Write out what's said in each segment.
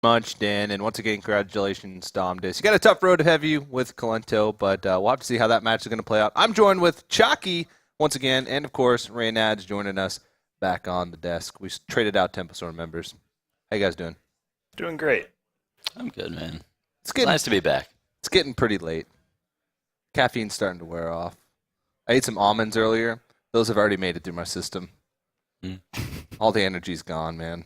much, Dan, and once again, congratulations, Domdus. You got a tough road ahead of you with Kolento, but we'll have to see how that match is going to play out. I'm joined with Chalky once again, and of course, Raynad's joining us back on the desk. We traded out Tempestor members. How you guys doing? Doing great. I'm good, man. It's nice to be back. It's getting pretty late. Caffeine's starting to wear off. I ate some almonds earlier. Those have already made it through my system. All the energy's gone, man.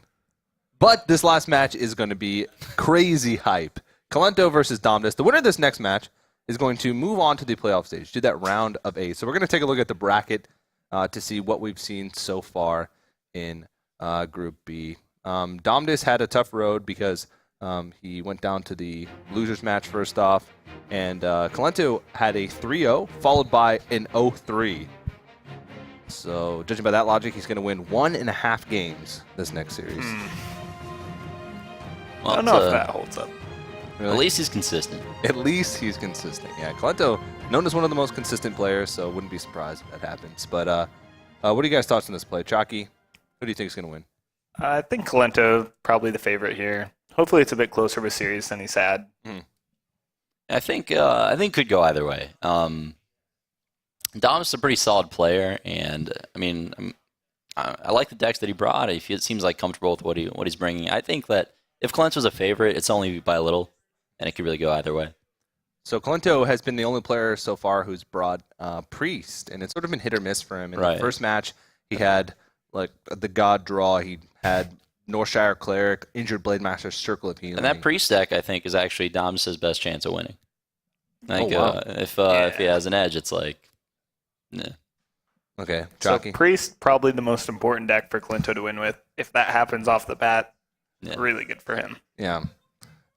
But this last match is going to be crazy hype. Kolento versus Domdus. The winner of this next match is going to move on to the playoff stage, do that round of 8. So we're going to take a look at the bracket to see what we've seen so far in Group B. Domdus had a tough road because he went down to the losers match first off, and Kolento had a 3-0 followed by an 0-3. So judging by that logic, he's going to win 1.5 games this next series. Well, I don't know if that holds up. Really? At least he's consistent. At least he's consistent. Yeah, Kolento, known as one of the most consistent players, so wouldn't be surprised if that happens. But what are you guys' thoughts on this play? Chalky, who do you think is going to win? I think Kolento probably the favorite here. Hopefully it's a bit closer of a series than he's had. I think could go either way. Dom's a pretty solid player, and I mean, I like the decks that he brought. It seems like comfortable with what he's bringing. I think that if Kolento's a favorite, it's only by a little, and it could really go either way. So Kolento has been the only player so far who's brought Priest, and it's sort of been hit or miss for him. In the first match, he had like the God Draw. He had Northshire Cleric, Injured Blade Master, Circle of Healing. And that Priest deck, I think, is actually Dom's best chance of winning. Like, wow. If he has an edge, it's like, nah. Okay, Chalky. So Priest, probably the most important deck for Kolento to win with. If that happens off the bat, really good for him. Yeah.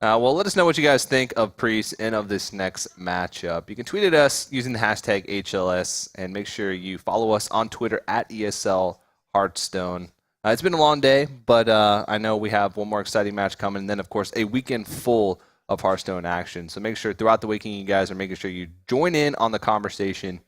Well, let us know what you guys think of Priest and of this next matchup. You can tweet at us using the hashtag HLS, and make sure you follow us on Twitter at ESL Hearthstone. It's been a long day, but I know we have one more exciting match coming, and then, of course, a weekend full of Hearthstone action. So make sure throughout the weekend you guys are making sure you join in on the conversation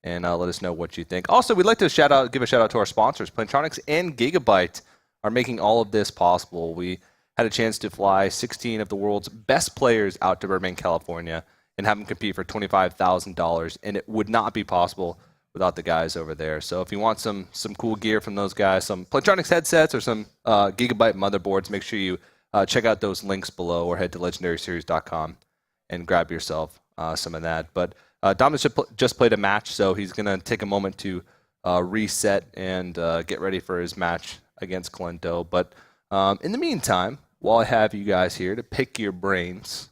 and let us know what you think. Also, we'd like to give a shout-out to our sponsors. Plantronics and Gigabyte are making all of this possible. We had a chance to fly 16 of the world's best players out to Burbank, California, and have them compete for $25,000, and it would not be possible without the guys over there. So if you want some cool gear from those guys, some Plantronics headsets or some Gigabyte motherboards, make sure you check out those links below or head to legendaryseries.com and grab yourself some of that. But Domdus just played a match, so he's going to take a moment to reset and get ready for his match against Kolento. But in the meantime, while I have you guys here to pick your brains,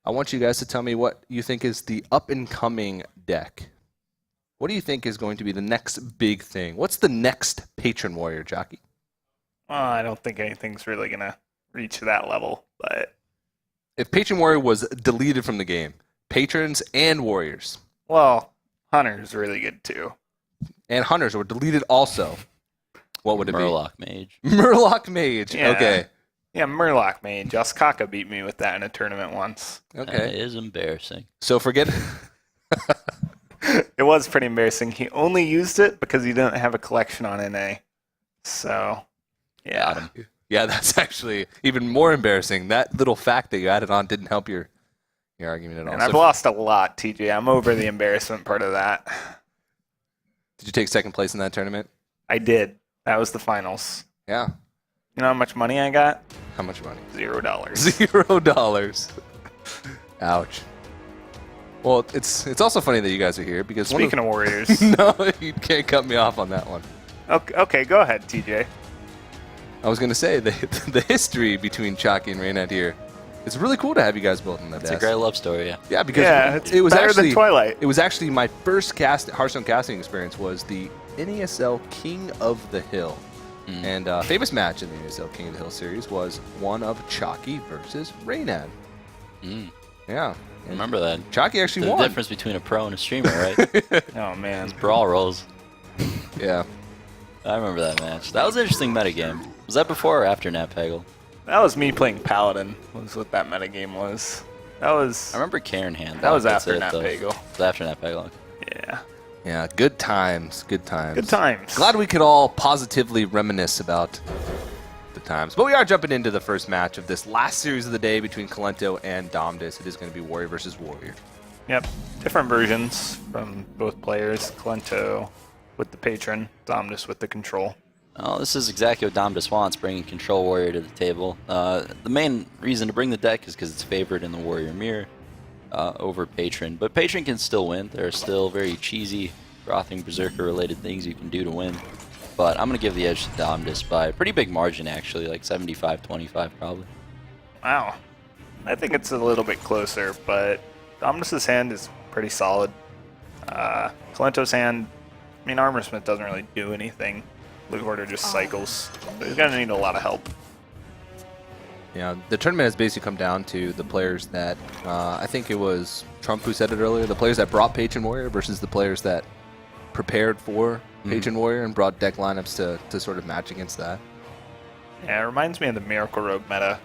I want you guys to tell me what you think is the up-and-coming deck. What do you think is going to be the next big thing? What's the next Patron Warrior, Jockey? I don't think anything's really going to reach that level. But if Patron Warrior was deleted from the game, Patrons and Warriors. Well, Hunter's really good too. And Hunters were deleted also. What would it Murloc Mage. Murloc Mage. Yeah. Okay. Yeah, Murloc Mage. Jaskaka beat me with that in a tournament once. Okay. That is embarrassing. So forget. It was pretty embarrassing. He only used it because he didn't have a collection on NA. So, yeah. Yeah, that's actually even more embarrassing. That little fact that you added on didn't help your argument at all. And I've lost a lot, TJ. I'm over the embarrassment part of that. Did you take second place in that tournament? I did. That was the finals. Yeah. You know how much money I got? How much money? $0. $0. Ouch. Well, it's also funny that you guys are here because Speaking of Warriors. No, you can't cut me off on that one. Okay, go ahead, TJ. I was going to say the history between Chalky and Raynad here. It's really cool to have you guys both in that. It's a great love story, yeah. Yeah, because it was better actually than Twilight. It was actually my first Hearthstone casting experience was the NESL King of the Hill. And famous match in the NESL King of the Hill series was one of Chalky versus Raynad. Yeah. I remember that. Chalky actually the won. The difference between a pro and a streamer, right? Oh, man. It's brawl rolls. Yeah. I remember that match. That was an interesting metagame. Was that before or after Nat Peggle? That was me playing Paladin, was what that metagame was. That was... I remember Karen Hand. That was after Nat Peggle. It was after Nat Peggle. Yeah. Yeah, good times, good times. Good times. Glad we could all positively reminisce about the times. But we are jumping into the first match of this last series of the day between Kolento and Domdus. It is going to be Warrior versus Warrior. Yep, different versions from both players. Kolento with the patron, Domdus with the control. Oh, this is exactly what Domdus wants, bringing Control Warrior to the table. The main reason to bring the deck is because it's favored in the Warrior Mirror over Patron. But Patron can still win. There are still very cheesy Frothing Berserker-related things you can do to win. But I'm going to give the edge to Domdus by a pretty big margin, actually, like 75-25 probably. Wow. I think it's a little bit closer, but Domdus' hand is pretty solid. Kolento's hand, I mean, Armorsmith doesn't really do anything. Loot Hoarder just cycles. So he's going to need a lot of help. Yeah, the tournament has basically come down to the players that, I think it was Trump who said it earlier, the players that brought Patron Warrior versus the players that prepared for Patron Warrior and brought deck lineups to sort of match against that. Yeah, it reminds me of the Miracle Rogue meta.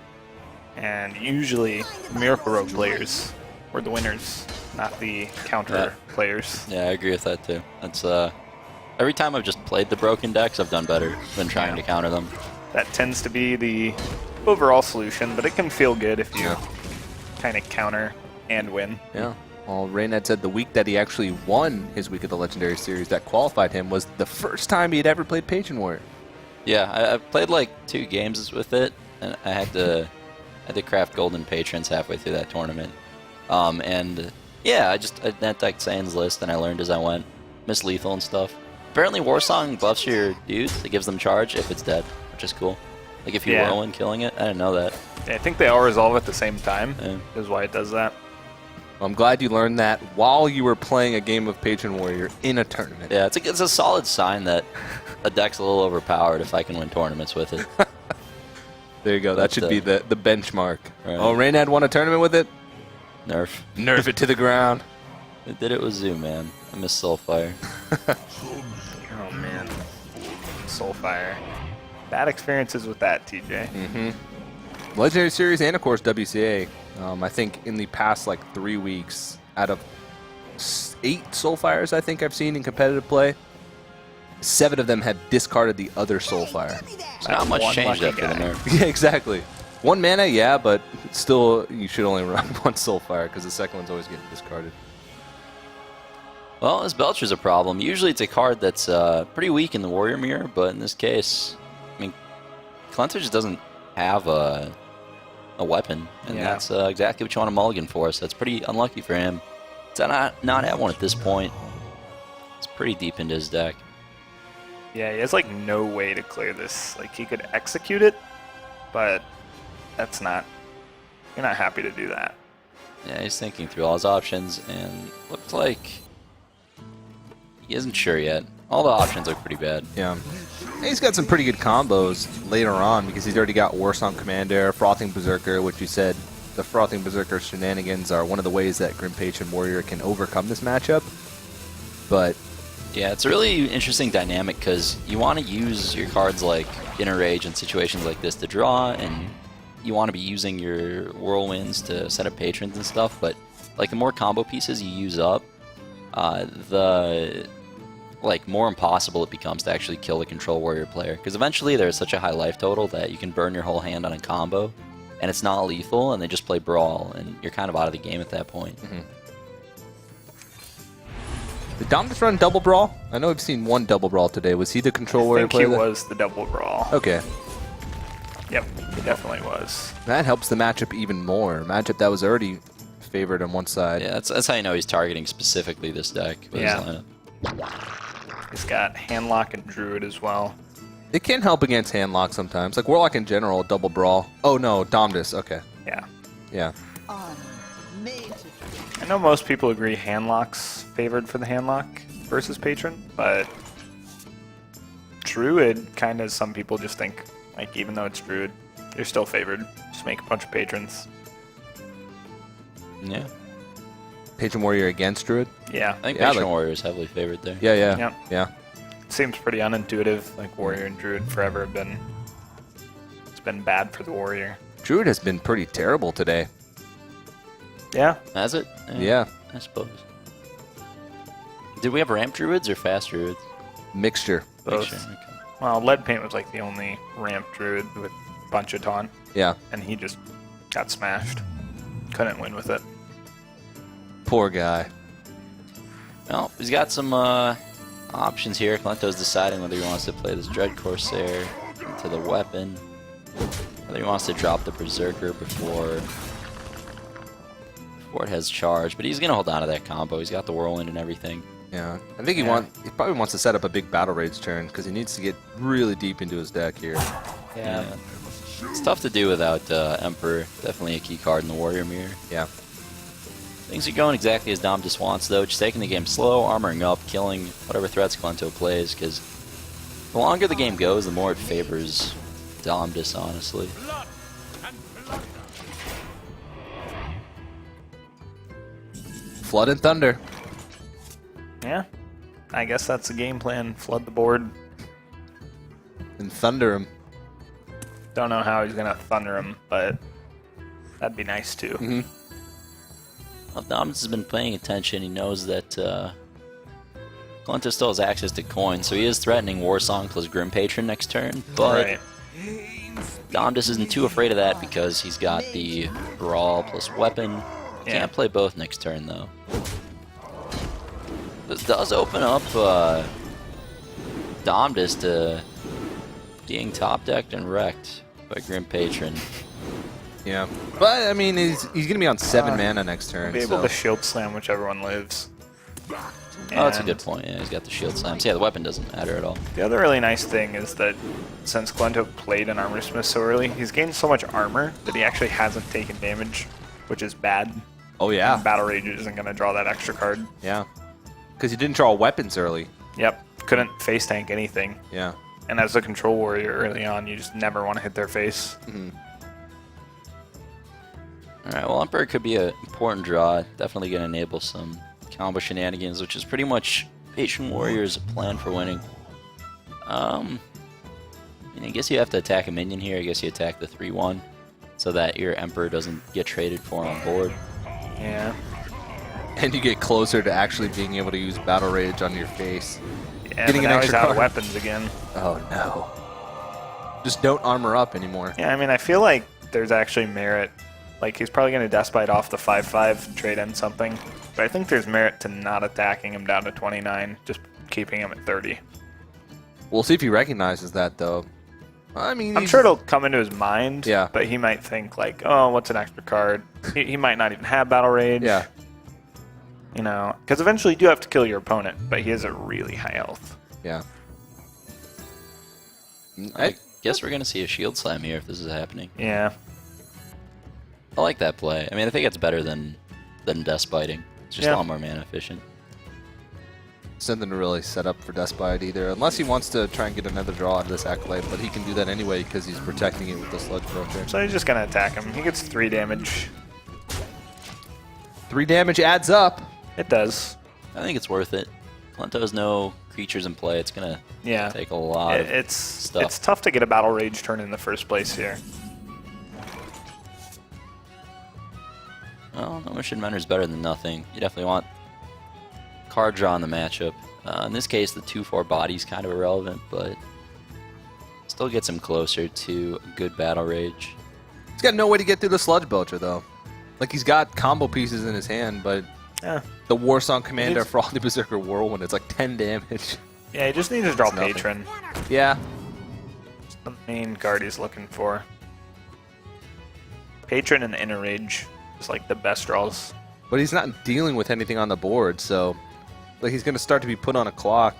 And usually, Miracle Rogue players were the winners, not the counter players. Yeah, I agree with that too. That's every time I've just played the broken decks, I've done better than trying to counter them. That tends to be the overall solution, but it can feel good if you kind of counter and win. Yeah. Well, Raynad said the week that he actually won his Week of the Legendary Series that qualified him was the first time he had ever played Patron Warrior. Yeah, I've played like 2 games with it, and I had to craft golden patrons halfway through that tournament. And yeah, I net decked Saiyans list, and I learned as I went. Miss lethal and stuff. Apparently Warsong buffs your dudes. It gives them charge if it's dead, which is cool. Like if you whirlwind killing it. I didn't know that. Yeah, I think they all resolve at the same time, Yeah. is why it does that. Well, I'm glad you learned that while you were playing a game of Patron Warrior in a tournament. Yeah, it's a solid sign that a deck's a little overpowered if I can win tournaments with it. There you go. That should be the benchmark. Right. Oh, Raynad won a tournament with it? Nerf. Nerf it to the ground. It did it with Zoo, man. I miss Soulfire. Oh, man. Soulfire. Bad experiences with that, TJ. Mm-hmm. Legendary Series and, of course, WCA. I think in the past, 3 weeks, out of 8 Soulfires I think I've seen in competitive play, 7 of them have discarded the other Soulfire. So not much changed after the nerf. Yeah, exactly. 1 mana, yeah, but still, you should only run 1 Soulfire because the second one's always getting discarded. Well, this Belcher's a problem. Usually it's a card that's pretty weak in the Warrior Mirror, but in this case, I mean, Kolento just doesn't have a weapon, and that's exactly what you want to mulligan for, so that's pretty unlucky for him. To not have one at this point, it's pretty deep into his deck. Yeah, he has no way to clear this. He could execute it, but that's not... You're not happy to do that. Yeah, he's thinking through all his options, and looks like he isn't sure yet. All the options look pretty bad. Yeah. And he's got some pretty good combos later on because he's already got Warsong Commander, Frothing Berserker, which you said the Frothing Berserker shenanigans are one of the ways that Grim Patron Warrior can overcome this matchup. But yeah, it's a really interesting dynamic because you want to use your cards like Inner Rage in situations like this to draw, and you want to be using your Whirlwinds to set up patrons and stuff, but the more combo pieces you use up, the more impossible it becomes to actually kill the Control Warrior player, because eventually there's such a high life total that you can burn your whole hand on a combo, and it's not lethal, and they just play Brawl, and you're kind of out of the game at that point. Mm-hmm. Did Domdus run Double Brawl? I know I've seen 1 Double Brawl today. Was he the Control Warrior player? I think he was the Double Brawl. Okay. Yep, he definitely was. That helps the matchup even more. A matchup that was already favored on one side. Yeah, that's how you know he's targeting specifically this deck with his lineup. He's got Handlock and Druid as well. It can help against Handlock sometimes. Warlock in general, Double Brawl. Oh no, Domdus. Okay. Yeah. Yeah. I know most people agree Handlock's favored for the Handlock versus Patron, but Druid kind of, some people just think, even though it's Druid, you're still favored. Just make a bunch of Patrons. Yeah. Patron Warrior against Druid? Yeah. I think Patron Warrior is heavily favored there. Yeah. Seems pretty unintuitive. Warrior and Druid forever have been... It's been bad for the Warrior. Druid has been pretty terrible today. Yeah. Has it? Yeah. I suppose. Did we have ramp Druids or fast Druids? Mixture. Both. Mixture, okay. Well, Lead Paint was the only ramp Druid with bunch of taunt, Yeah. and he just got smashed. Couldn't win with it. Poor guy. Well, he's got some options here. Kolento's deciding whether he wants to play this Dread Corsair into the weapon, whether he wants to drop the Berserker before it has charge. But he's going to hold on to that combo. He's got the Whirlwind and everything. Yeah. I think he probably wants to set up a big Battle Rage turn because he needs to get really deep into his deck here. Yeah. It's tough to do without Emperor. Definitely a key card in the Warrior Mirror. Yeah. Things are going exactly as Domdus wants, though. Just taking the game slow, armoring up, killing whatever threats Kolento plays, because the longer the game goes, the more it favors Domdus, honestly. Flood and Thunder. Yeah, I guess that's the game plan. Flood the board. And Thunder him. Don't know how he's gonna thunder him, but that'd be nice too. Mm-hmm. Well, Domdus has been paying attention. He knows that Kolento still has access to coins, so he is threatening Warsong plus Grim Patron next turn, but Right. Domdus isn't too afraid of that because he's got the Brawl plus Weapon. Yeah. Can't play both next turn, though. This does open up Domdus to being top decked and wrecked by Grim Patron. Yeah. But, I mean, he's going to be on 7 mana next turn. Be able so. to shield slam whichever one lives. Oh, that's a And good point. Yeah, he's got the shield slams. Yeah, the weapon doesn't matter at all. The other really nice thing is that since Kolento played an Armor Smith so early, he's gained so much armor that he actually hasn't taken damage, which is bad. Oh, yeah. Battle Rage isn't going to draw that extra card. Yeah. Because he didn't draw weapons early. Yep, couldn't face tank anything. Yeah. And as a control warrior early on, you just never want to hit their face. Mm-hmm. Alright, well, Emperor could be an important draw. Definitely going to enable some combo shenanigans, which is pretty much Patron Warrior's plan for winning. I guess you have to attack a minion here. I guess you attack the 3-1 so that your Emperor doesn't get traded for on board. Yeah. And you get closer to actually being able to use Battle Rage on your face. Yeah, Getting but an now he's extra out of card. weapons again. Oh, no. Just don't armor up anymore. Yeah, I mean, I feel like there's actually merit. Like, he's probably going to Despite off the 5-5, trade in something. But I think there's merit to not attacking him down to 29, just keeping him at 30. We'll see if he recognizes that, though. I mean, I'm sure it'll come into his mind, Yeah. but he might think, like, oh, what's an extra card? He might not even have Battle Rage. Yeah. You know, because eventually you do have to kill your opponent, but he has a really high health. Yeah. I guess we're going to see a shield slam here if this is happening. Yeah. I like that play. I mean, I think it's better than Despiting. It's just a lot more mana efficient. Something to really set up for Despite either, unless he wants to try and get another draw out of this Acolyte, but he can do that anyway because he's protecting it with the Sludge Broker. So he's just going to attack him. He gets 3 damage. 3 damage adds up. It does. I think it's worth it. Kolento has no creatures in play. It's going Yeah. to take a lot of It's stuff. It's tough to get a Battle Rage turn in the first place here. Well, no Mission Mentor is better than nothing. You definitely want card draw in the matchup. In this case, the 2-4 body's kind of irrelevant, but still gets him closer to a good Battle Rage. He's got no way to get through the Sludge Belcher, though. Like, he's got combo pieces in his hand, but Yeah. the Warsong Commander It's- for all the Berserker Whirlwind, it's like 10 damage. Yeah, he just needs to draw It's nothing. Patron. Yeah. It's the main card he's looking for. Patron and Inner Rage is like the best draws. But he's not dealing with anything on the board, so like he's going to start to be put on a clock.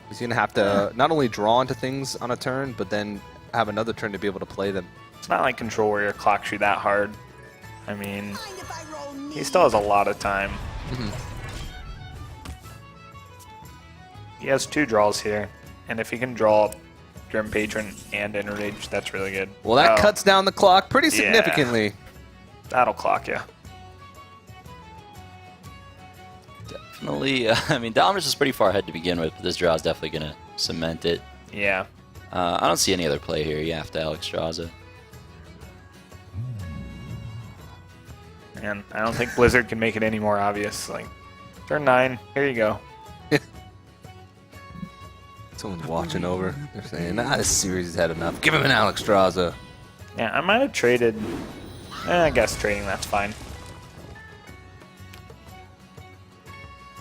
He's going to have to not only draw into things on a turn, but then have another turn to be able to play them. It's not like Control Warrior clocks you that hard. I mean, he still has a lot of time. He has 2 draws here, and if he can draw Grim Patron and Inner Rage, that's really good. Well, that Oh, cuts down the clock pretty Yeah. significantly. That'll clock you. Definitely, I mean, Domdus is pretty far ahead to begin with, but this draw is definitely going to cement it. Yeah. I don't see any other play here. You have to Alex Straza. And I don't think Blizzard can make it any more obvious. Like, turn 9, here you go. Someone's watching over. They're saying, this series has had enough. Give him an Alex Straza. Yeah, I might have traded. I guess trading, that's fine.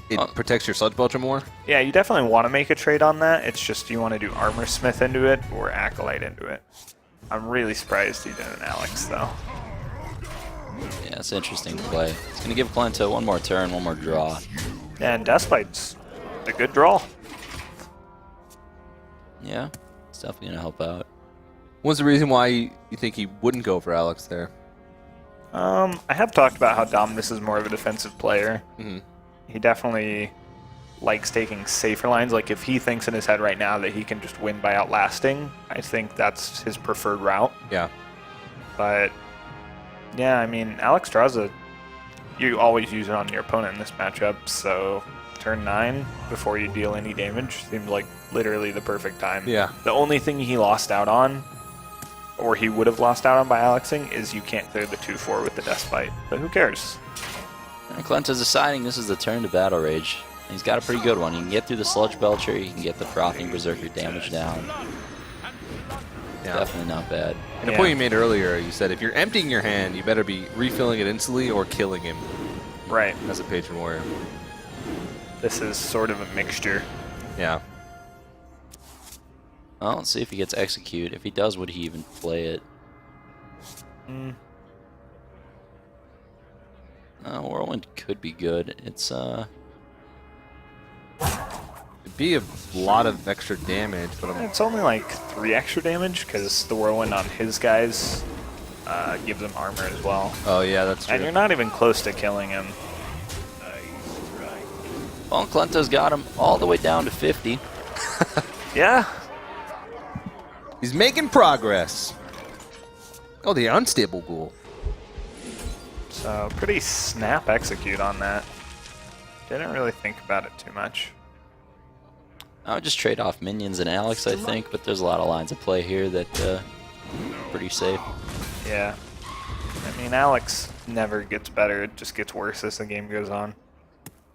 It protects your Sludge Belcher more? Yeah, you definitely want to make a trade on that. It's just you want to do Armor Smith into it or Acolyte into it. I'm really surprised you didn't Alex, though. Yeah, it's interesting to play. It's going to give Kolento one more turn, one more draw. Yeah, and Despite's a good draw. Yeah, it's definitely going to help out. What's the reason why you think he wouldn't go for Alex there? I have talked about how Domdus is more of a defensive player. Mm-hmm. He definitely likes taking safer lines. Like, if he thinks in his head right now that he can just win by outlasting, I think that's his preferred route. Yeah. But, yeah, I mean, Alex draws you always use it on your opponent in this matchup, so turn 9 before you deal any damage seems like literally the perfect time. Yeah. The only thing he lost out on, or he would have lost out on by Alexing, is you can't clear the 2-4 with the Despite. But who cares? And Kolento's deciding this is the turn to Battle Rage. He's got a pretty good one. He can get through the Sludge Belcher, he can get the Frothing Berserker damage down. Yeah. Definitely not bad. And a point you made earlier, you said if you're emptying your hand, you better be refilling it instantly or killing him. Right. As a Patron Warrior. This is sort of a mixture. Yeah. Well, let's see if he gets Execute. If he does, would he even play it? Whirlwind could be good. It's It'd be a lot of extra damage, but It's only like 3 extra damage because the Whirlwind on his guys gives him armor as well. oh yeah, that's true. And you're not even close to killing him. well, Kolento's got him all the way down to 50. Yeah. He's making progress. Oh, the unstable ghoul. So pretty snap execute on that. Didn't really think about it too much. I would just trade off minions and Alex, I think, but there's a lot of lines of play here that pretty safe. Yeah. I mean, Alex never gets better. It just gets worse as the game goes on.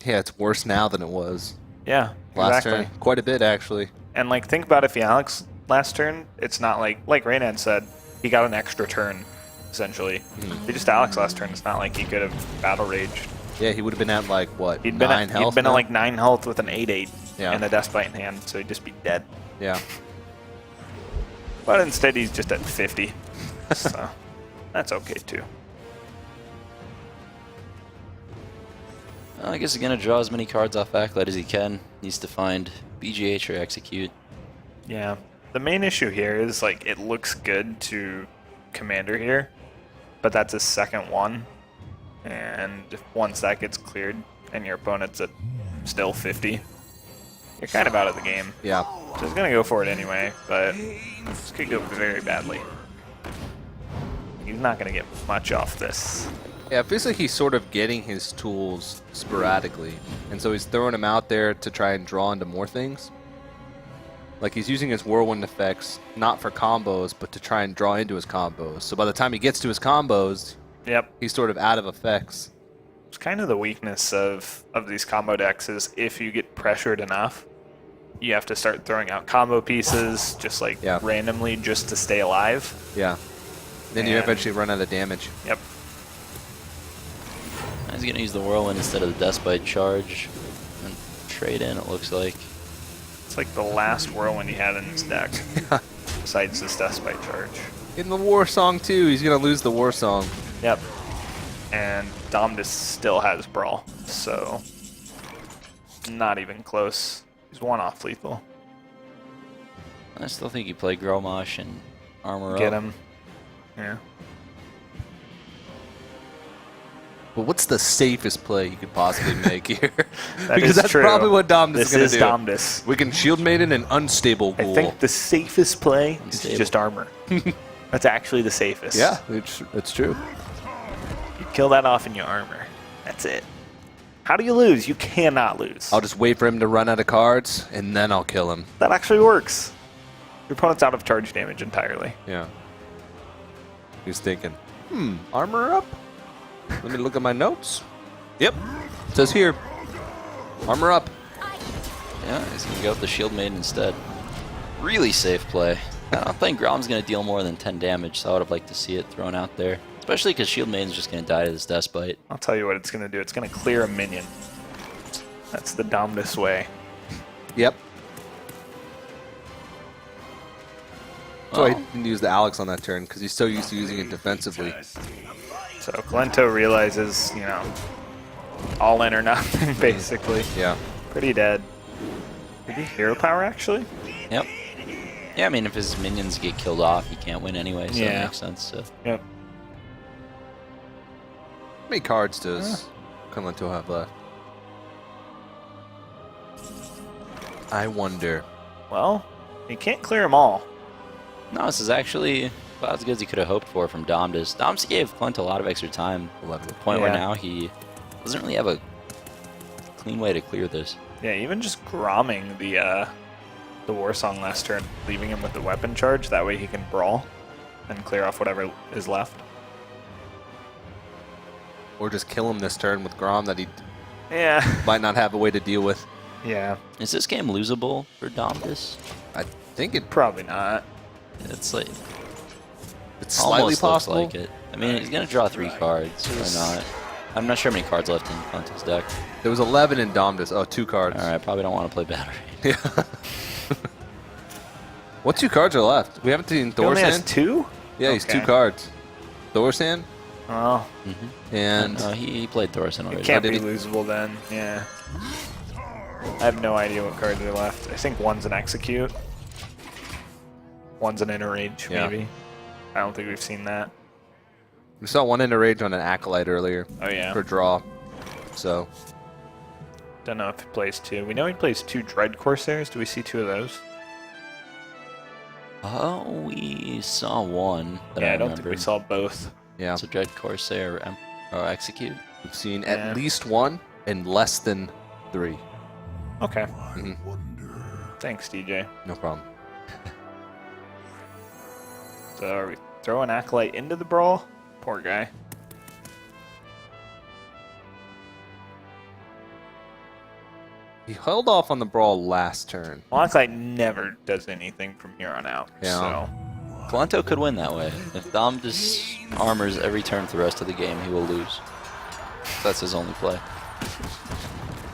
Yeah, it's worse now than it was Yeah, last exactly. turn. Quite a bit, actually. And like, think about if he Alex last turn, it's not like Raynad said, he got an extra turn, essentially. If he just Alex last turn, it's not like he could have battle raged. Yeah, he would have been at like what? He'd been 9 health. at now? like 9 health with an 8/8 Yeah. and a Despite in hand, so he'd just be dead. Yeah. But instead, he's just at 50. So that's okay too. Well, I guess he's going to draw as many cards off Acolyte as he can. Needs to find BGH or Execute. Yeah. The main issue here is like it looks good to Commander here, but that's his second one. And once that gets cleared and your opponent's at still 50, you're kind of out of the game. Yeah. So he's going to go for it anyway, but this could go very badly. He's not going to get much off this. Yeah, it feels like he's sort of getting his tools sporadically. And so he's throwing them out there to try and draw into more things. Like he's using his Whirlwind effects not for combos, but to try and draw into his combos. So by the time he gets to his combos, Yep. he's sort of out of effects. It's kind of the weakness of these combo decks is if you get pressured enough, you have to start throwing out combo pieces just like randomly just to stay alive. Yeah. Then you And- eventually run out of damage. Yep. He's going to use the Whirlwind instead of the Despite charge. And trade in, it looks like. It's like the last Whirlwind he had in his deck, besides this Despite charge. In the War Song too, he's going to lose the War Song. Yep. And Domdus still has Brawl, so not even close. He's one off lethal. I still think you play Gromosh and armor Get up. him. Yeah. But what's the safest play you could possibly make here? That Because is that's true. probably what Domdus This is going to is do. Domdus. We can Shield Maiden and Unstable I Ghoul. think the safest play is Unstable. just armor. That's actually the safest. Yeah, it's true. You kill that off in your armor. That's it. How do you lose? You cannot lose. I'll just wait for him to run out of cards, and then I'll kill him. That actually works. Your opponent's out of charge damage entirely. Yeah. He's thinking, armor up? Let me look at my notes. Yep. It says here, armor up. Yeah, he's going to go with the Shield Maiden instead. Really safe play. I don't think Grom's going to deal more than 10 damage, so I would have liked to see it thrown out there. Especially because Shield Maiden's just going to die to this Despite. I'll tell you what it's going to do. It's going to clear a minion. That's the Domdus way. Yep. So Well, he didn't use the Alex on that turn because he's so used to using it defensively. So Kolento realizes, you know, all in or nothing, basically. Yeah. Pretty dead. Did he hero power, actually? yep. Yeah, I mean, if his minions get killed off, he can't win anyway, so Yeah. it makes sense. So. Yep. How many cards does Kolento have left? I wonder. Well, he can't clear them all. No, this is actually about as good as he could have hoped for from Domdus. Domdus gave Clint a lot of extra time, 11. to the point where Yeah. now he doesn't really have a clean way to clear this. Yeah, even just gromming the War Song last turn, leaving him with the weapon charge, that way he can brawl and clear off whatever is left. Or just kill him this turn with Grom that he Yeah. might not have a way to deal with. Yeah. Is this game losable for Domdus? I think it Probably not. It's like it's slightly almost possible. looks like it. I mean, he's gonna draw 3 cards or not. I'm not sure how many cards left in Clint's deck. There was 11 in Domdus. Oh, 2 cards. All right, probably don't want to play battery. Yeah. What 2 cards are left? We haven't seen He only has Thorsan. 2? Yeah, he's 2 Okay. cards. Thorsan Oh, and No, he played Thorson it already. can't did be he? losable then. Yeah. I have no idea what cards are left. I think one's an Execute. One's an Inner Rage, Yeah. maybe. I don't think we've seen that. we saw one in a rage on an Acolyte earlier Oh, yeah. for draw. So Don't know if he plays 2. We know he plays 2 Dread Corsairs. Do we see 2 of those? Oh, we saw one that Yeah, I I don't remember. think we saw both. yeah, So Dread Corsair or Execute. we've seen Yeah. at least 1 and less than 3. Okay. Mhm. Thanks, DJ. No problem. So are we throwing Acolyte into the brawl? Poor guy. He held off on the brawl last turn. Well, Acolyte never does anything from here on out. Yeah. So Kolento could win that way. If Domdus armors every turn for the rest of the game, he will lose. That's his only play.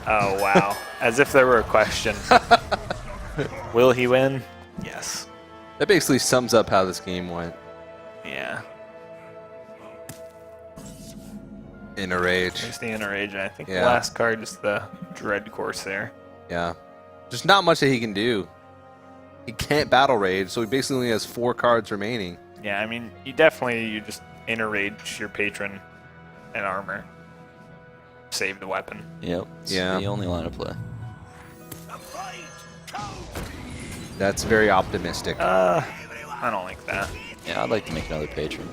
oh wow. As if there were a question. Will he win? Yes. That basically sums up how this game went. Yeah. In a rage. There's the Inner Rage, and I think Yeah. the last card is the Dread Corsair. Yeah. There's not much that he can do. He can't battle rage, so he basically only has 4 cards remaining. Yeah, I mean, you just Inner Rage your patron and armor. Save the weapon. Yep. It's Yeah. the only line of play. That's very optimistic. I don't like that. Yeah, I'd like to make another patron.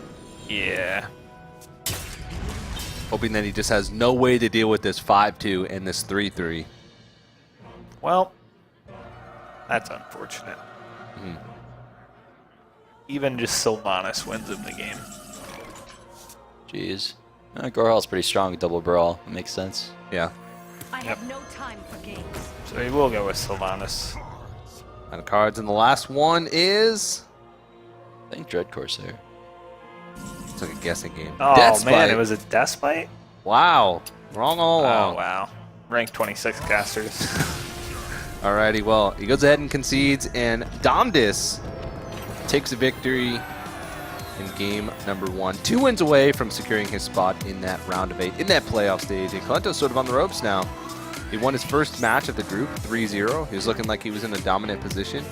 Yeah. Hoping that he just has no way to deal with this 5-2 and this 3-3. Well, that's unfortunate. Even just Sylvanas wins him the game. Jeez. Gorhal's pretty strong with double brawl. It makes sense. Yeah. I have no time for games. So he will go with Sylvanas. Out of cards, and the last one is... I think Dread Corsair. It's like a guessing game. Oh Death man, Spite. it was a Despite? Wow. Wrong all Oh along. wow. Rank 26 casters. Alrighty, well, he goes ahead and concedes, and Domdus takes a victory in game number 1. 2 wins away from securing his spot in that round of 8, in that playoff stage. And Kolento's sort of on the ropes now. He won his first match of the group, 3-0. He was looking like he was in a dominant position,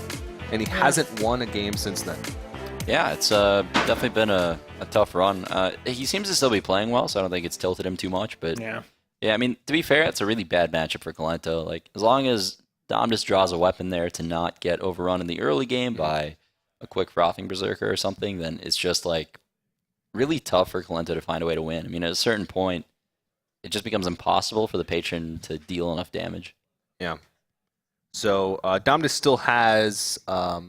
and he hasn't won a game since then. Yeah, it's definitely been a tough run. He seems to still be playing well, so I don't think it's tilted him too much. But Yeah. I mean, to be fair, it's a really bad matchup for Kolento. Like, as long as Dom just draws a weapon there to not get overrun in the early game by a quick frothing berserker or something, then it's just like really tough for Kolento to find a way to win. I mean, at a certain point, it just becomes impossible for the patron to deal enough damage. Yeah. So Domdus still has what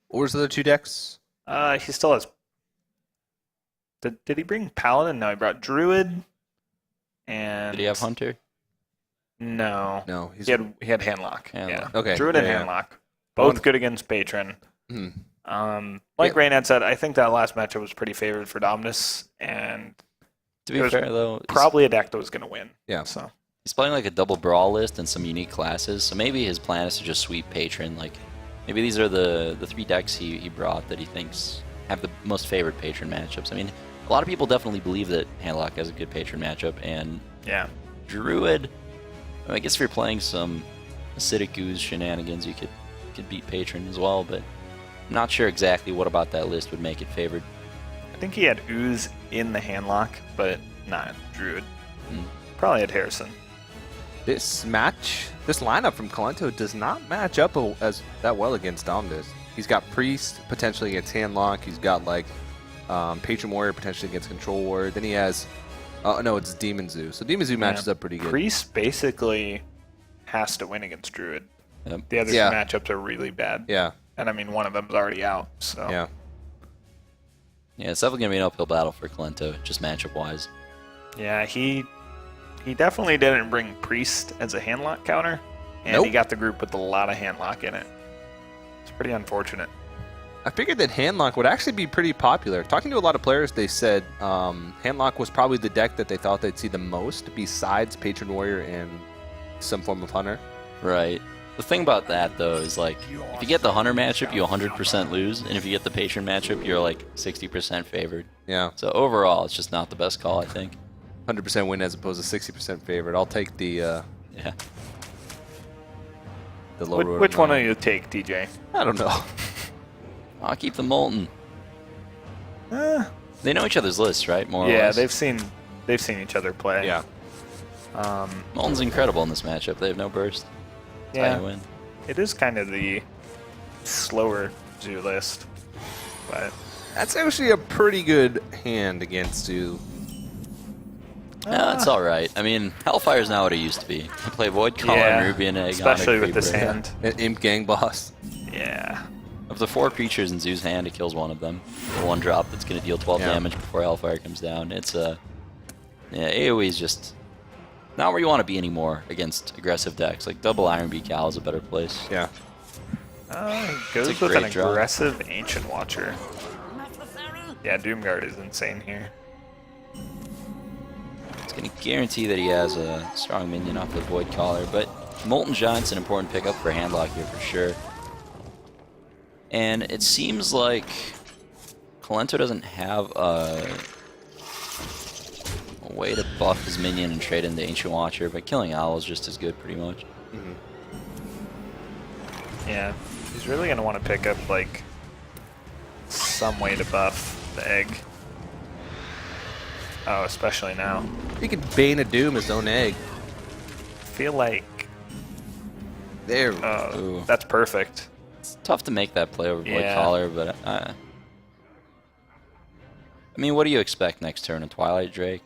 was the other 2 decks? He still has. Did he bring Paladin? No, he brought Druid. And Did he have Hunter? No. No, he's He had Handlock. Handlock. Yeah. Okay, Druid and yeah, yeah. Handlock. Both good against Patron. Mhm. Like Raynad said, I think that last matchup was pretty favored for Domdus, and To be fair, though, probably a deck that was going to win. Yeah. So he's playing like a double brawl list and some unique classes, so maybe his plan is to just sweep Patron. Like, maybe these are the 3 decks he brought that he thinks have the most favored Patron matchups. I mean, a lot of people definitely believe that Handlock has a good Patron matchup, and yeah, Druid, I guess if you're playing some Acidic Ooze shenanigans, you could beat Patron as well, but I'm not sure exactly what about that list would make it favored. I think he had Ooze in the Handlock, but not Druid. Probably had Harrison. This lineup from Kolento does not match up as that well against Domdus. He's got Priest potentially against Handlock. He's got like Patron Warrior potentially against Control Warrior. Then he has, no, it's Demon Zoo. So Demon Zoo matches up pretty good. Priest basically has to win against Druid. Yep. The other two matchups are really bad. Yeah. And I mean, one of them's already out. So Yeah. Yeah, it's definitely going to be an uphill battle for Kolento, just matchup-wise. Yeah, he definitely didn't bring Priest as a Handlock counter, and Nope. he got the group with a lot of Handlock in it. It's pretty unfortunate. I figured that Handlock would actually be pretty popular. Talking to a lot of players, they said Handlock was probably the deck that they thought they'd see the most besides Patron Warrior and some form of Hunter. Right. The thing about that, though, is like, if you get the Hunter matchup, you 100% lose, and if you get the Patron matchup, you're like 60% favored. Yeah. So overall, it's just not the best call, I think. 100% win as opposed to 60% favorite. I'll take the Yeah. low road. Which one do you take, DJ? I don't know. I'll keep the Molten. They know each other's lists, right? More or Yeah, less. they've seen each other play. Yeah. Molten's incredible in this matchup. They have no burst. That's how you win. It is kind of the slower Zoo list, but That's actually a pretty good hand against you. Yeah, it's all right. I mean, Hellfire's not what it used to be. You play Void Collar and Ruby and Egg, especially on a with this creeper. hand. An Imp Gang boss. Yeah. Of the 4 creatures in Zoo's hand, it kills one of them. The 1 drop that's going to deal 12 damage before Hellfire comes down. It's yeah, AoE is just not where you want to be anymore against aggressive decks. Like double Iron Beak Owl is a better place. Yeah. Goes It's a with an great draw. aggressive Ancient Watcher. Yeah, Doomguard is insane here. It's going to guarantee that he has a strong minion off the Void Collar, but Molten Giant's an important pickup for Handlock here for sure. And it seems like Kolento doesn't have a way to buff his minion and trade into Ancient Watcher, but killing Owl is just as good pretty much. Yeah, he's really going to want to pick up, like, some way to buff the egg. Oh, especially now. He could Bane of Doom his own egg. I feel like There. Ooh. that's perfect. It's tough to make that play over Void Yeah. Collar, but I mean, what do you expect next turn in Twilight Drake?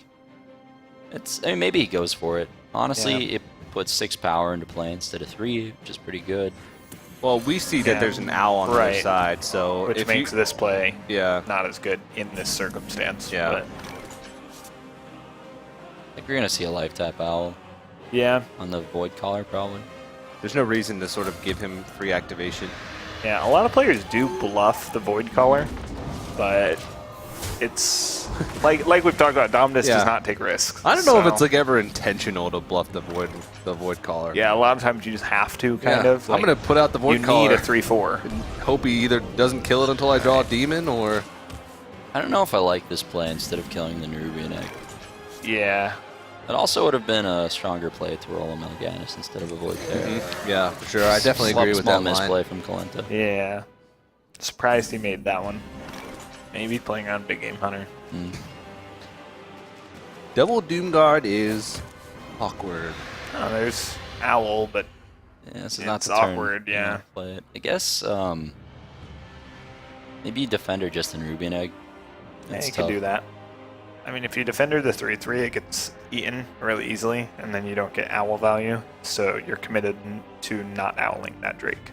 I mean, maybe he goes for it. Honestly, it puts 6 power into play instead of 3, which is pretty good. Well, we see that there's an owl on the other Right. side, so Which if makes this play not as good in this circumstance. Yeah. But I think we're going to see a Life Tap Owl yeah. on the Void Collar, probably. there's no reason to sort of give him free activation. Yeah, a lot of players do bluff the Void Collar, but it's like we've talked about, Domdus does not take risks. I don't know if so- it's like ever intentional to bluff the void Collar. Yeah, a lot of times you just have to, kind Yeah. of. I'm gonna put out the Void You Collar need a 3/4. and hope he either doesn't kill it until I draw a demon, or I don't know if I like this play instead of killing the Nerubian Egg. Yeah. It also would have been a stronger play to roll a Melganus instead of a Void Terror. yeah, for sure. I definitely agree with Small that line. misplay from Kolento. Yeah. Surprised he made that one. Maybe playing on Big Game Hunter. Double Doomguard is awkward. Oh, there's Owl, but Yeah, this is It's not the turn awkward, you yeah. wanna play it. I guess maybe Defender just in Rubian Egg. yeah, That's you tough. can do that. I mean, if you defender the 3/3, it gets eaten really easily, and then you don't get owl value, so you're committed to not owling that Drake.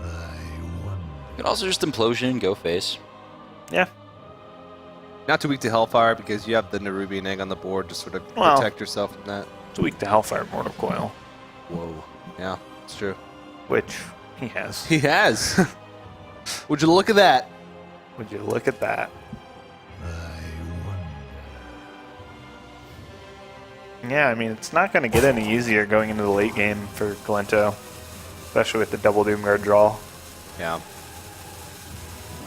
You can also just Implosion and go face. Yeah. Not too weak to Hellfire because you have the Nerubian Egg on the board to sort of Well- protect yourself from that. It's weak to Hellfire Mortal Coil, Whoa. Yeah, it's true. which he has. He has. Would you look at that? Would you look at that? Yeah, I mean, it's not going to get any easier going into the late game for Kolento, especially with the double Doomguard draw. Yeah.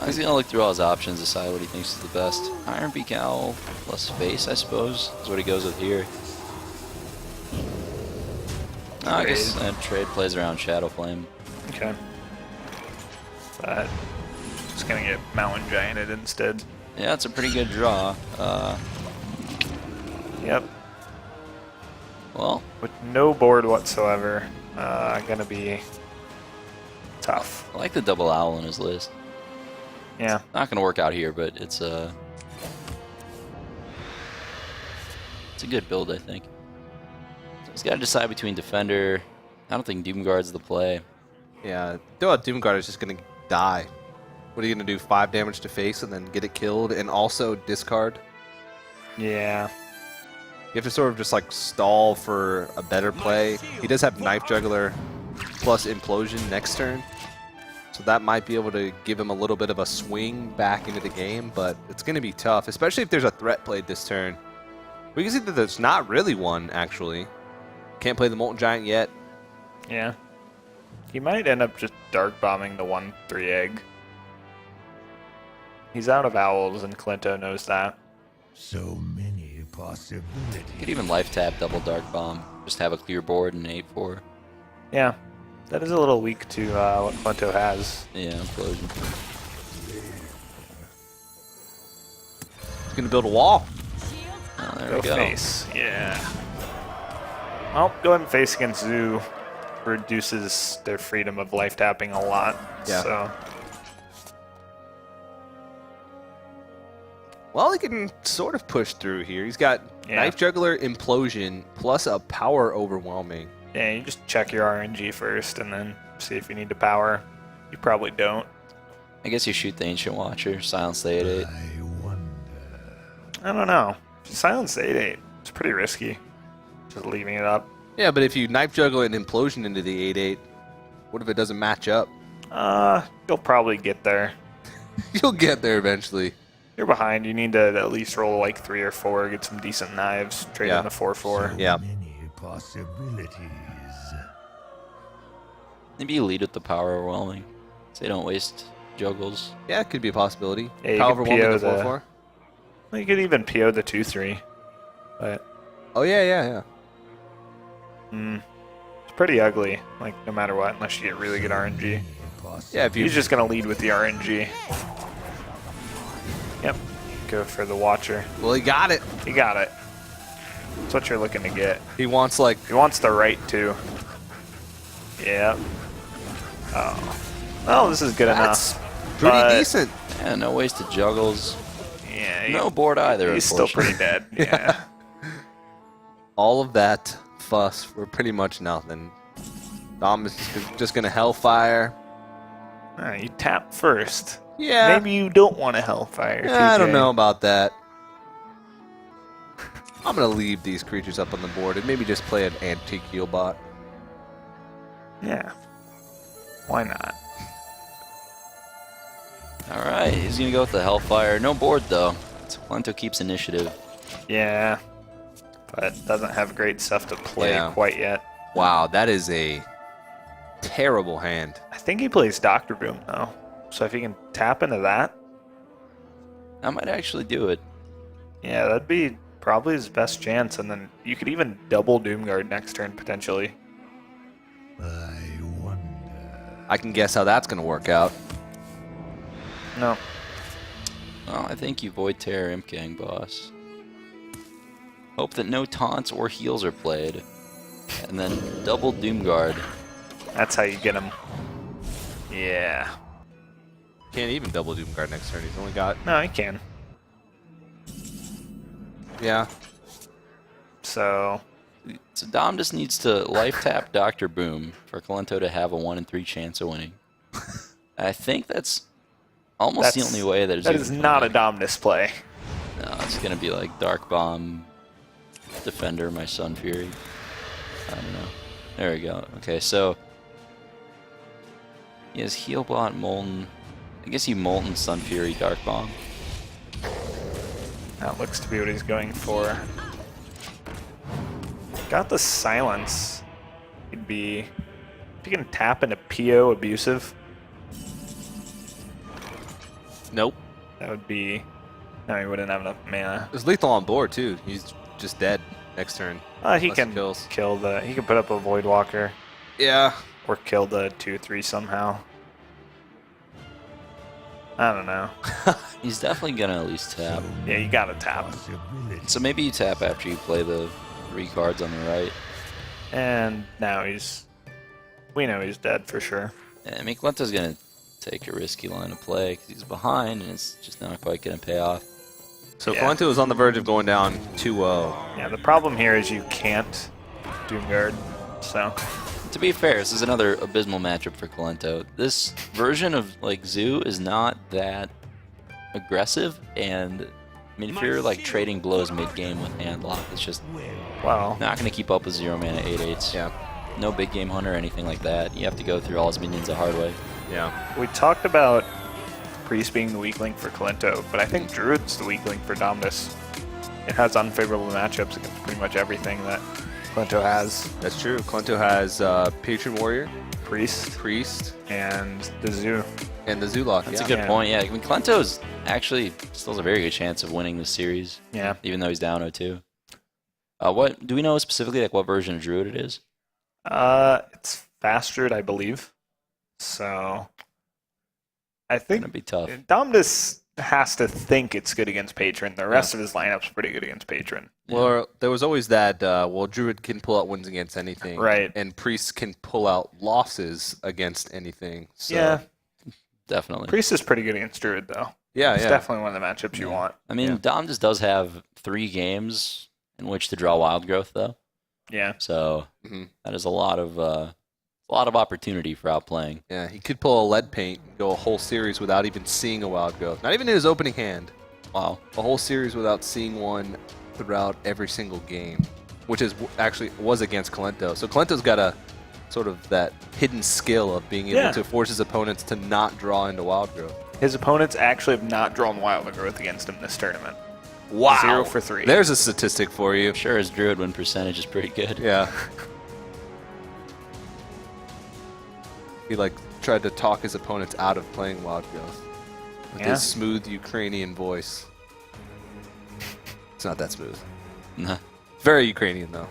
He's going to look through all his options, decide what he thinks is the best. Iron Beak Owl plus face, I suppose, is what he goes with here. I guess trade plays around Shadow Flame. Okay. But just going to get Mountain Gianted instead. Yeah, it's a pretty good draw. Yep. Well, With no board whatsoever, going to be tough. I like the double owl in his list. Yeah. Not going to work out here, but it's a good build, I think. So he's got to decide between Defender. I don't think Doomguard's the play. Yeah. Throw out Doomguard is just going to die. What are you going to do? 5 damage to face and then get it killed and also discard? Yeah. You have to sort of just like stall for a better play. He does have Knife Juggler plus Implosion next turn. So that might be able to give him a little bit of a swing back into the game, but it's going to be tough, especially if there's a threat played this turn. We can see that there's not really one, actually. Can't play the Molten Giant yet. Yeah. He might end up just Dark Bombing the 1/3 egg. He's out of owls, and Kolento knows that. So many possibilities. Could even life tap double Dark Bomb. Just have a clear board and 8-4. Yeah. That is a little weak to what Kolento has. Yeah, Implosion. He's going to build a wall. Oh, there Go we go. face. Yeah. Well, go ahead and face against Zoo. Reduces their freedom of life tapping a lot. Yeah. So, Well, he can sort of push through here. He's got Knife Juggler, Implosion, plus a Power Overwhelming. yeah, you just check your RNG first and then see if you need to power. You probably don't. I guess you shoot the Ancient Watcher, silence the 8-8. I wonder. I don't know. Silence the 8/8. It's pretty risky. Just leaving it up. Yeah, but if you Knife Juggler and Implosion into the 8/8, what if it doesn't match up? You'll probably get there. You'll get there eventually. You're behind. You need to at least roll like 3 or 4, get some decent knives, trade in the 4/4. Yeah. Many possibilities. Maybe you lead with the Power Overwhelming, so you don't waste juggles. Yeah, it could be a possibility. Yeah, you Power could Overwhelming PO the 4/4. Well, you could even PO the 2/3, but Oh, yeah. it's pretty ugly. Like no matter what, unless you get really good RNG. Yeah, if you He's just gonna lead with the RNG. Yep. Go for the Watcher. Well, he got it. You got it. That's what you're looking to get. He wants like He wants the right too. Yep. Oh. Well, this is good that's enough. pretty But- decent. Yeah, no wasted juggles. Yeah. No board either, He's still unfortunately. pretty dead. Yeah. All of that fuss for pretty much nothing. Dom is just gonna Hellfire. Alright, you tap first. Yeah. Maybe you don't want a Hellfire. Yeah, I don't TJ. know about that. I'm gonna leave these creatures up on the board and maybe just play an antique heal bot. Yeah. Why not? Alright, he's going to go with the Hellfire. No board, though. So Kolento keeps initiative. Yeah. But doesn't have great stuff to play Yeah. quite yet. Wow, that is a terrible hand. I think he plays Dr. Boom though. So if he can tap into that, That might actually do it. yeah, that'd be probably his best chance. And then you could even double Doomguard next turn potentially. I wonder. I can guess how that's gonna work out. No. Well, I think you Void Terror Imp Gang, boss. Hope that no taunts or heals are played. And then double Doomguard. That's how you get him. Yeah. Can't even double Doomguard next turn. He's only got No, he can. yeah. So So Dom just needs to life tap Dr. Boom for Kolento to have a 1 in 3 chance of winning. I think that's almost the only way that it's that is even not a playing. Domdus play. No, it's gonna be like Dark Bomb, Defender, my Sun Fury. I don't know. There we go. Okay, so he has Healbot, Molten. I guess you Molten Sun Fury Dark Bomb. That looks to be what he's going for. Got the silence. He'd be... If you can tap into PO abusive, Nope. that would be... No, he wouldn't have enough mana. There's lethal on board too. He's just dead next turn. He Unless he can kills. kill the... He can put up a Void Walker Yeah. or kill the 2/3 somehow. I don't know. He's definitely gonna at least tap. Yeah, you gotta tap. Possibility. So maybe you tap after you play the 3 cards on the right. And now he's... We know he's dead for sure. Yeah, I mean, Kolento's gonna take a risky line of play because he's behind and it's just not quite gonna pay off. So Yeah. Kolento is on the verge of going down 2-0. Yeah, the problem here is you can't Doomguard, so... To be fair, this is another abysmal matchup for Kolento. This version of like Zoo is not that aggressive, and I mean, if you're like trading blows mid-game with handlock, it's just Well, not going to keep up with 0 mana 8/8s. Yeah. No big game hunter or anything like that. You have to go through all his minions the hard way. Yeah. we talked about Priest being the weak link for Kolento, but I think Druid's the weak link for Domdus. It has unfavorable matchups against pretty much everything that Kolento has. That's true. Kolento has Patron Warrior, Priest Priest, and the Zoo. and the Zulok. That's yeah. a good Yeah. point. Yeah, I mean, Kolento's actually still has a very good chance of winning this series, Yeah. even though he's down 0-2. What do we know specifically, like what version of Druid it is? It's Fast Druid, I believe. So I It's think gonna be tough. Domdus has to think it's good against Patron. The rest of his lineup's pretty good against Patron. Well, there was always that, Druid can pull out wins against anything. Right. And Priest can pull out losses against anything. So, Yeah. Definitely. Priest is pretty good against Druid, though. Yeah, It's yeah. definitely one of the matchups you want. I mean, Yeah. Dom just does have 3 games in which to draw Wild Growth, though. Yeah. So Mhm. that is a lot of opportunity for outplaying. Yeah, he could pull a lead paint and go a whole series without even seeing a wild growth. Not even in his opening hand. Wow. A whole series without seeing one throughout every single game, which is actually was against Kolento. So Kolento's got a sort of that hidden skill of being able Yeah. to force his opponents to not draw into wild growth. His opponents actually have not drawn Wild Growth against him this tournament. Wow. 0 for 3. There's a statistic for you. I'm sure his Druid win percentage is pretty good. Yeah. He tried to talk his opponents out of playing wild growth with Yeah. his smooth Ukrainian voice. It's not that smooth. Nah. Very Ukrainian though.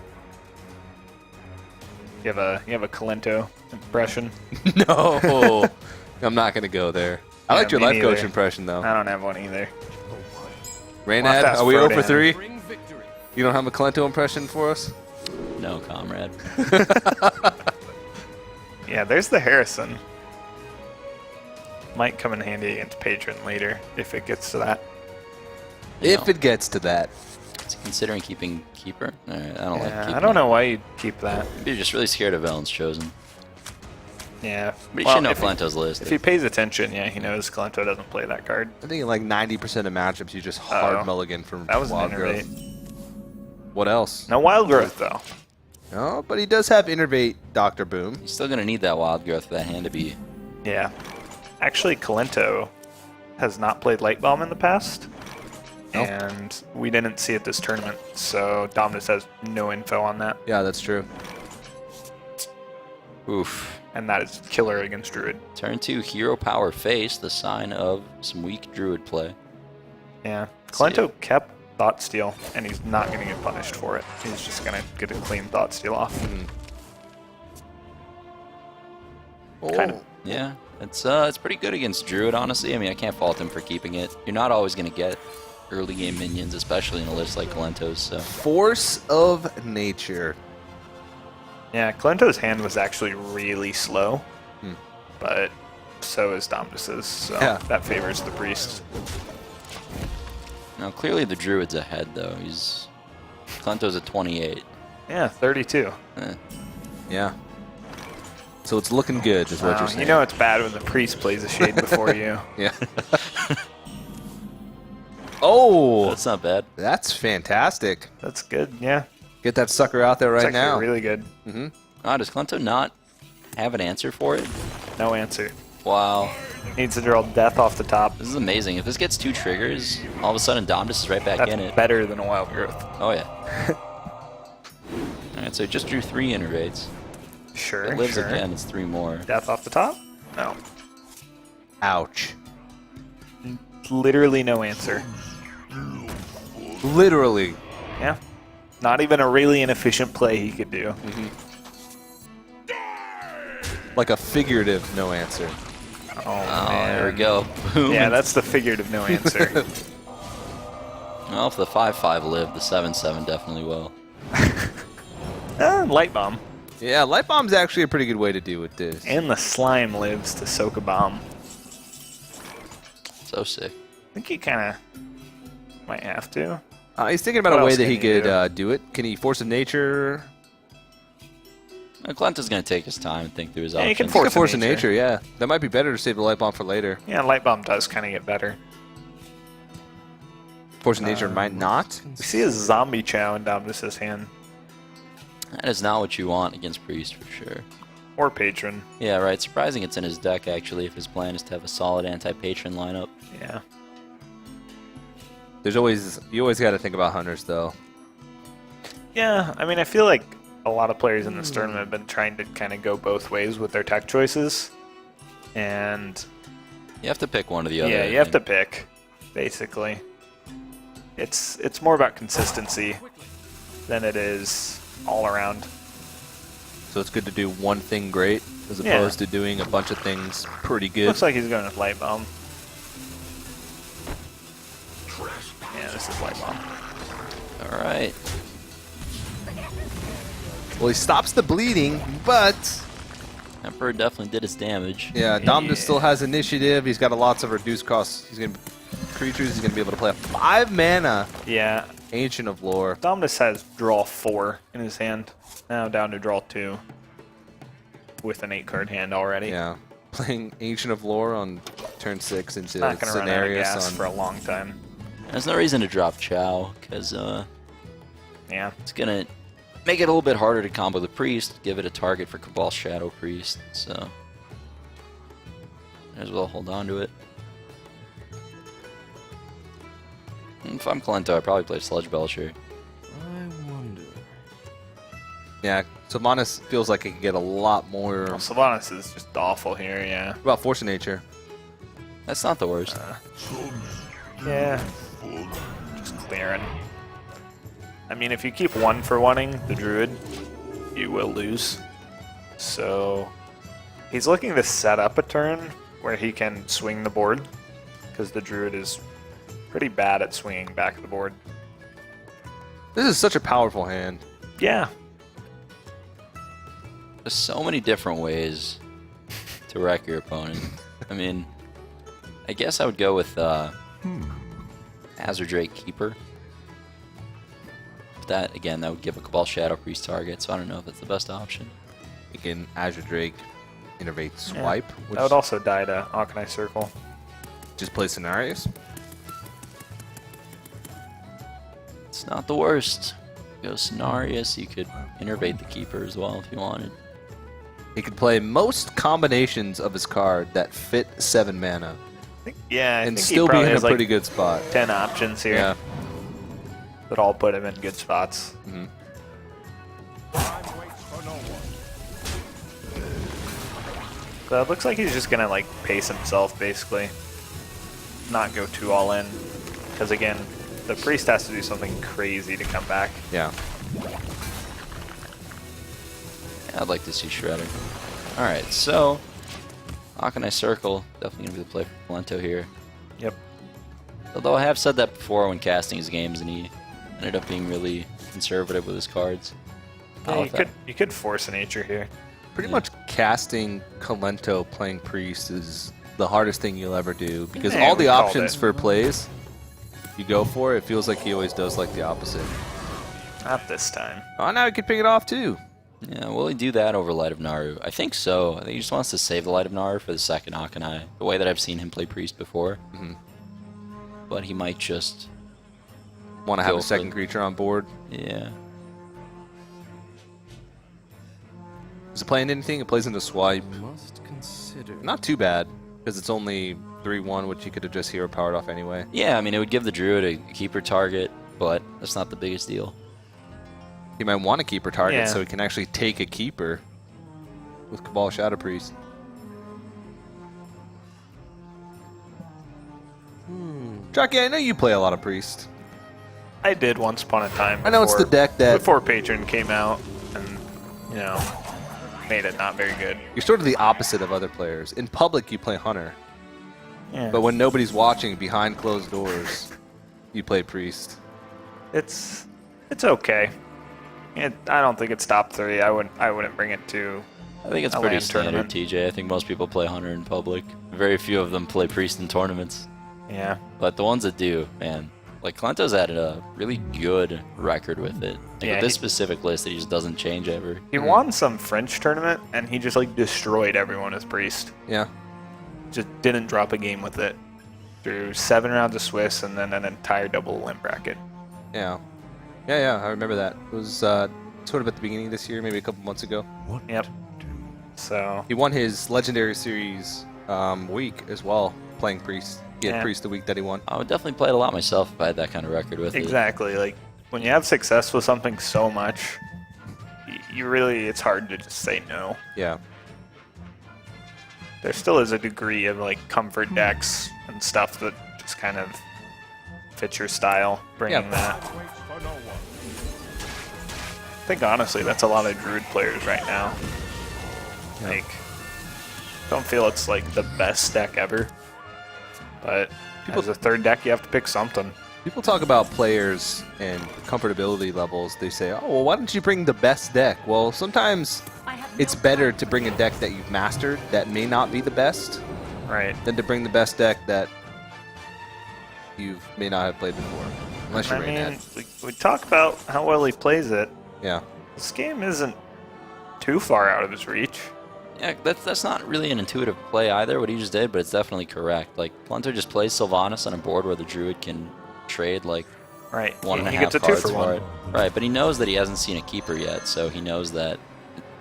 You have a Kolento impression. No, I'm not gonna go there. I Yeah, liked your me life coach neither. impression though. I don't have one either. Raynad, ask are we 0 for Frodan. 3? You don't have a Kolento impression for us? No, comrade. Yeah, there's the Harrison. Might come in handy against Patron later if it gets to that. You If know, it gets to that. is he considering keeping Keeper? Alright, I don't like Yeah, keeping I don't it. know why you'd keep that. Maybe you're just really scared of Ellen's Chosen. Yeah. But you Well, should know if he- Kolento's list. If he pays attention, yeah, he knows Kolento doesn't play that card. I think in 90% of matchups you just hard Uh-oh. mulligan from That was an wild growth. innervate. What else? No Wild Growth, though. No, but he does have innervate Dr. Boom. You're still going to need that Wild Growth for that hand to be... Yeah. Actually, Kolento has not played Light Bomb in the past. No. And we didn't see it this tournament, so Domdus has no info on that. Yeah, that's true. Oof. And that is killer against Druid. Turn 2, Hero Power Face, the sign of some weak Druid play. Yeah. See Kolento it. kept Thought Steal, and he's not going to get punished for it. He's just going to get a clean Thought Steal off. Kind of. Yeah, it's pretty good against Druid, honestly. I mean, I can't fault him for keeping it. You're not always going to get early game minions, especially in a list like Kolento's, so... Force of nature. Yeah, Kolento's hand was actually really slow, Hmm. but so is Domdus's, so Yeah. that favors the Priest. Now, clearly the Druid's ahead, though. Kolento's at 28. Yeah, 32. Yeah. So it's looking good, is what you're saying. You know it's bad when the Priest plays a Shade before you. Yeah. Oh, That's not bad. that's fantastic. That's good, yeah. Get that sucker out there It's right actually now. really good. Does Kolento not have an answer for it? No answer. Wow. Needs to draw death off the top. This is amazing. If this gets 2 triggers, all of a sudden Domdus is right back That's in it. better than a wild growth. Oh yeah. Alright, so it just drew 3 innervates. Sure, It lives sure. again, it's 3 more. Death off the top? No. Ouch. Literally no answer. Literally. Yeah. Not even a really inefficient play he could do. Like a figurative no answer. Oh, Oh, man. there we go. Boom. Yeah, that's the figurative no answer. Well, if the 5/5 lived, the 7/7 definitely will. Light bomb. Yeah, Light Bomb's actually a pretty good way to do with this. And the slime lives to soak a bomb. So sick. I think he kind of might have to. He's thinking about What a way else that can he he could do it. Can he Force of Nature? Colento's going to take his time and think through his Yeah, he options. can He Force could of Force of Nature. Nature, yeah. That might be better to save the Light Bomb for later. Yeah, light bomb does kind of get better. Force of Nature might not. We see a zombie chow in Domdus' hand. That is not what you want against Priest for sure. Or patron. Yeah, right. Surprising it's in his deck actually if his plan is to have a solid anti-patron lineup. Yeah. You always got to think about hunters though. Yeah, I mean, I feel like a lot of players in this tournament have been trying to kind of go both ways with their tech choices. And You have to pick one or the other. yeah, I you have to think. pick, basically. It's more about consistency than it is all around. So it's good to do one thing great as Yeah. opposed to doing a bunch of things pretty good. Looks like he's going with light bomb. Yeah, this is light bomb. All right. Well, he stops the bleeding, but Emperor definitely did his damage. yeah, Domdus still has initiative. He's got a lots of reduced costs. He's gonna creatures. He's gonna be able to play a 5 mana Yeah, Ancient of Lore. Domdus has draw 4 in his hand. Now down to draw 2. With an 8-card hand already. Yeah, playing Ancient of Lore on turn 6 into Not going to run out of Cenarius gas on. for a long time. There's no reason to drop Chow because Yeah. it's gonna make it a little bit harder to combo the Priest. Give it a target for Cabal Shadow Priest. So might as well hold on to it. If I'm Kolento, I'd probably play Sludge Belcher. Yeah, Sylvanas feels like he could get a lot more. Well, Sylvanas is just awful here, yeah. What about Force of Nature? That's not the worst. Yeah. Just clearing. I mean, if you keep 1-for-1ing the Druid, you will lose. So he's looking to set up a turn where he can swing the board, because the Druid is pretty bad at swinging back the board. This is such a powerful hand. Yeah. There's so many different ways to wreck your opponent. I mean, I guess I would go with Azure Drake Keeper. But that, again, that would give a Cabal Shadow Priest target, so I don't know if that's the best option. You can Azure Drake, Innervate, Yeah. Swipe, which That would also die to Arcanine Circle. just play Cenarius. It's not the worst. Go Cenarius, you could Innervate the Keeper as well if you wanted. He could play most combinations of his card that fit 7 mana Yeah, I and think still he be probably in a has like pretty good spot. 10 options here Yeah. that all put him in good spots. So it looks like he's just gonna like pace himself basically, not go too all in, because again, the priest has to do something crazy to come back. Yeah. Yeah, I'd like to see Shredder. Alright, so Arcanine Circle, definitely going to be the play for Kolento here. Yep. Although I have said that before when casting his games, and he ended up being really conservative with his cards. Yeah, you could force a nature here. Pretty much casting Kolento playing Priest is the hardest thing you'll ever do because Yeah, all we the called options it. for plays you go for, it feels like he always does like the opposite. Not this time. Oh, now he could pick it off too. Yeah, will he do that over Light of Naru? I think so. I think he just wants to save the Light of Naru for the second Akanai, the way that I've seen him play Priest before. But he might just, Want to have Go a for second it. creature on board. yeah. Is it playing anything? It plays into Swipe. Must consider. Not too bad. Because it's only 3-1, which you could have just hero powered off anyway. Yeah, I mean, it would give the druid a keeper target, but that's not the biggest deal. He might want a keeper target Yeah. so he can actually take a keeper with Cabal Shadow Priest. Jockey, I know you play a lot of Priest. I did once upon a time. I know it's the deck that before Patron came out, and you know, made it not very good. you're sort of the opposite of other players. In public, you play Hunter, Yeah. but when nobody's watching behind closed doors, you play Priest. It's okay. I don't think it's top 3. I wouldn't bring it to. I think it's A pretty LAN standard, tournament. TJ. I think most people play Hunter in public. Very few of them play Priest in tournaments. Yeah. But the ones that do, man, like Kolento's had a really good record with it. Like Yeah, with this he- specific list, it just doesn't change ever. He won some French tournament, and he just like destroyed everyone as Priest. Yeah. Just didn't drop a game with it. Through 7 rounds of Swiss and then an entire double limb bracket. Yeah. Yeah, I remember that. It was sort of at the beginning of this year, maybe a couple months ago. What Yep. to do? So He won his Legendary Series week as well, playing Priest. He had Yeah. Priest the week that he won. I would definitely play it a lot myself if I had that kind of record with it. exactly, like when you have success with something so much, you really it's hard to just say no. Yeah. There still is a degree of like comfort decks and stuff that just kind of fits your style, bringing Yeah. that. I think honestly that's a lot of Druid players right now. Yeah. Like, don't feel it's like the best deck ever, but as a third deck you have to pick something. People talk about players and comfortability levels. They say, oh, well, why don't you bring the best deck? Well, sometimes I have it's no better time to bring a deck that you've mastered that may not be the best Right. than to bring the best deck that you may not have played before. Unless you're I mean, Raynad. we talk about how well he plays it. Yeah. This game isn't too far out of his reach. Yeah, that's not really an intuitive play either, what he just did, but it's definitely correct. Like, Kolento just plays Sylvanas on a board where the Druid can trade, like, Right. one and a he half gets a 2 cards for 1. it. Right, but he knows that he hasn't seen a keeper yet, so he knows that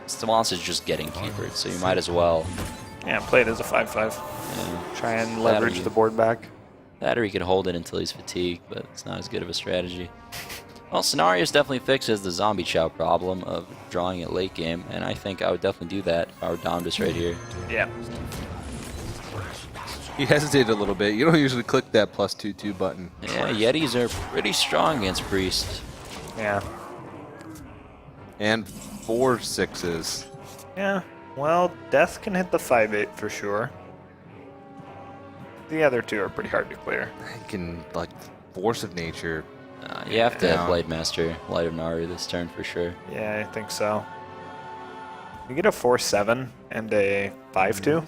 Sylvanas is just getting keepered, so you might as well Yeah, play it as a 5/5. Try and leverage the board back. that, or he could hold it until he's fatigued, but it's not as good of a strategy. Well, Scenarios definitely fixes the zombie chow problem of drawing it late game, and I think I would definitely do that if I were Domdus right here. Yeah. He hesitated a little bit. You don't usually click that +2/2 button. Yeah, Yetis are pretty strong against Priest. Yeah. And 4 6s. Yeah. Well, Death can hit the 5/8 for sure. The other 2 are pretty hard to clear. He can, like, Force of Nature. You have to Yeah. have Blade Master, Light of Nari this turn for sure. Yeah, I think so. You get a 4/7 and a 5/2.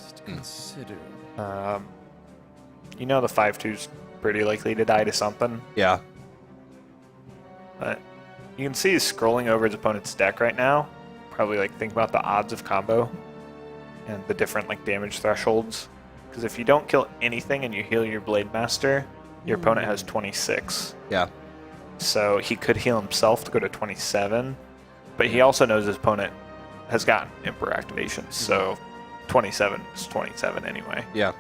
You know the 5/2's pretty likely to die to something, Yeah. but you can see he's scrolling over his opponent's deck right now. Probably like think about the odds of combo and the different like damage thresholds. Because if you don't kill anything and you heal your Blade Master, your opponent has 26. Yeah. So he could heal himself to go to 27, but he also knows his opponent has gotten Emperor activations, so 27 is 27 anyway. Yeah.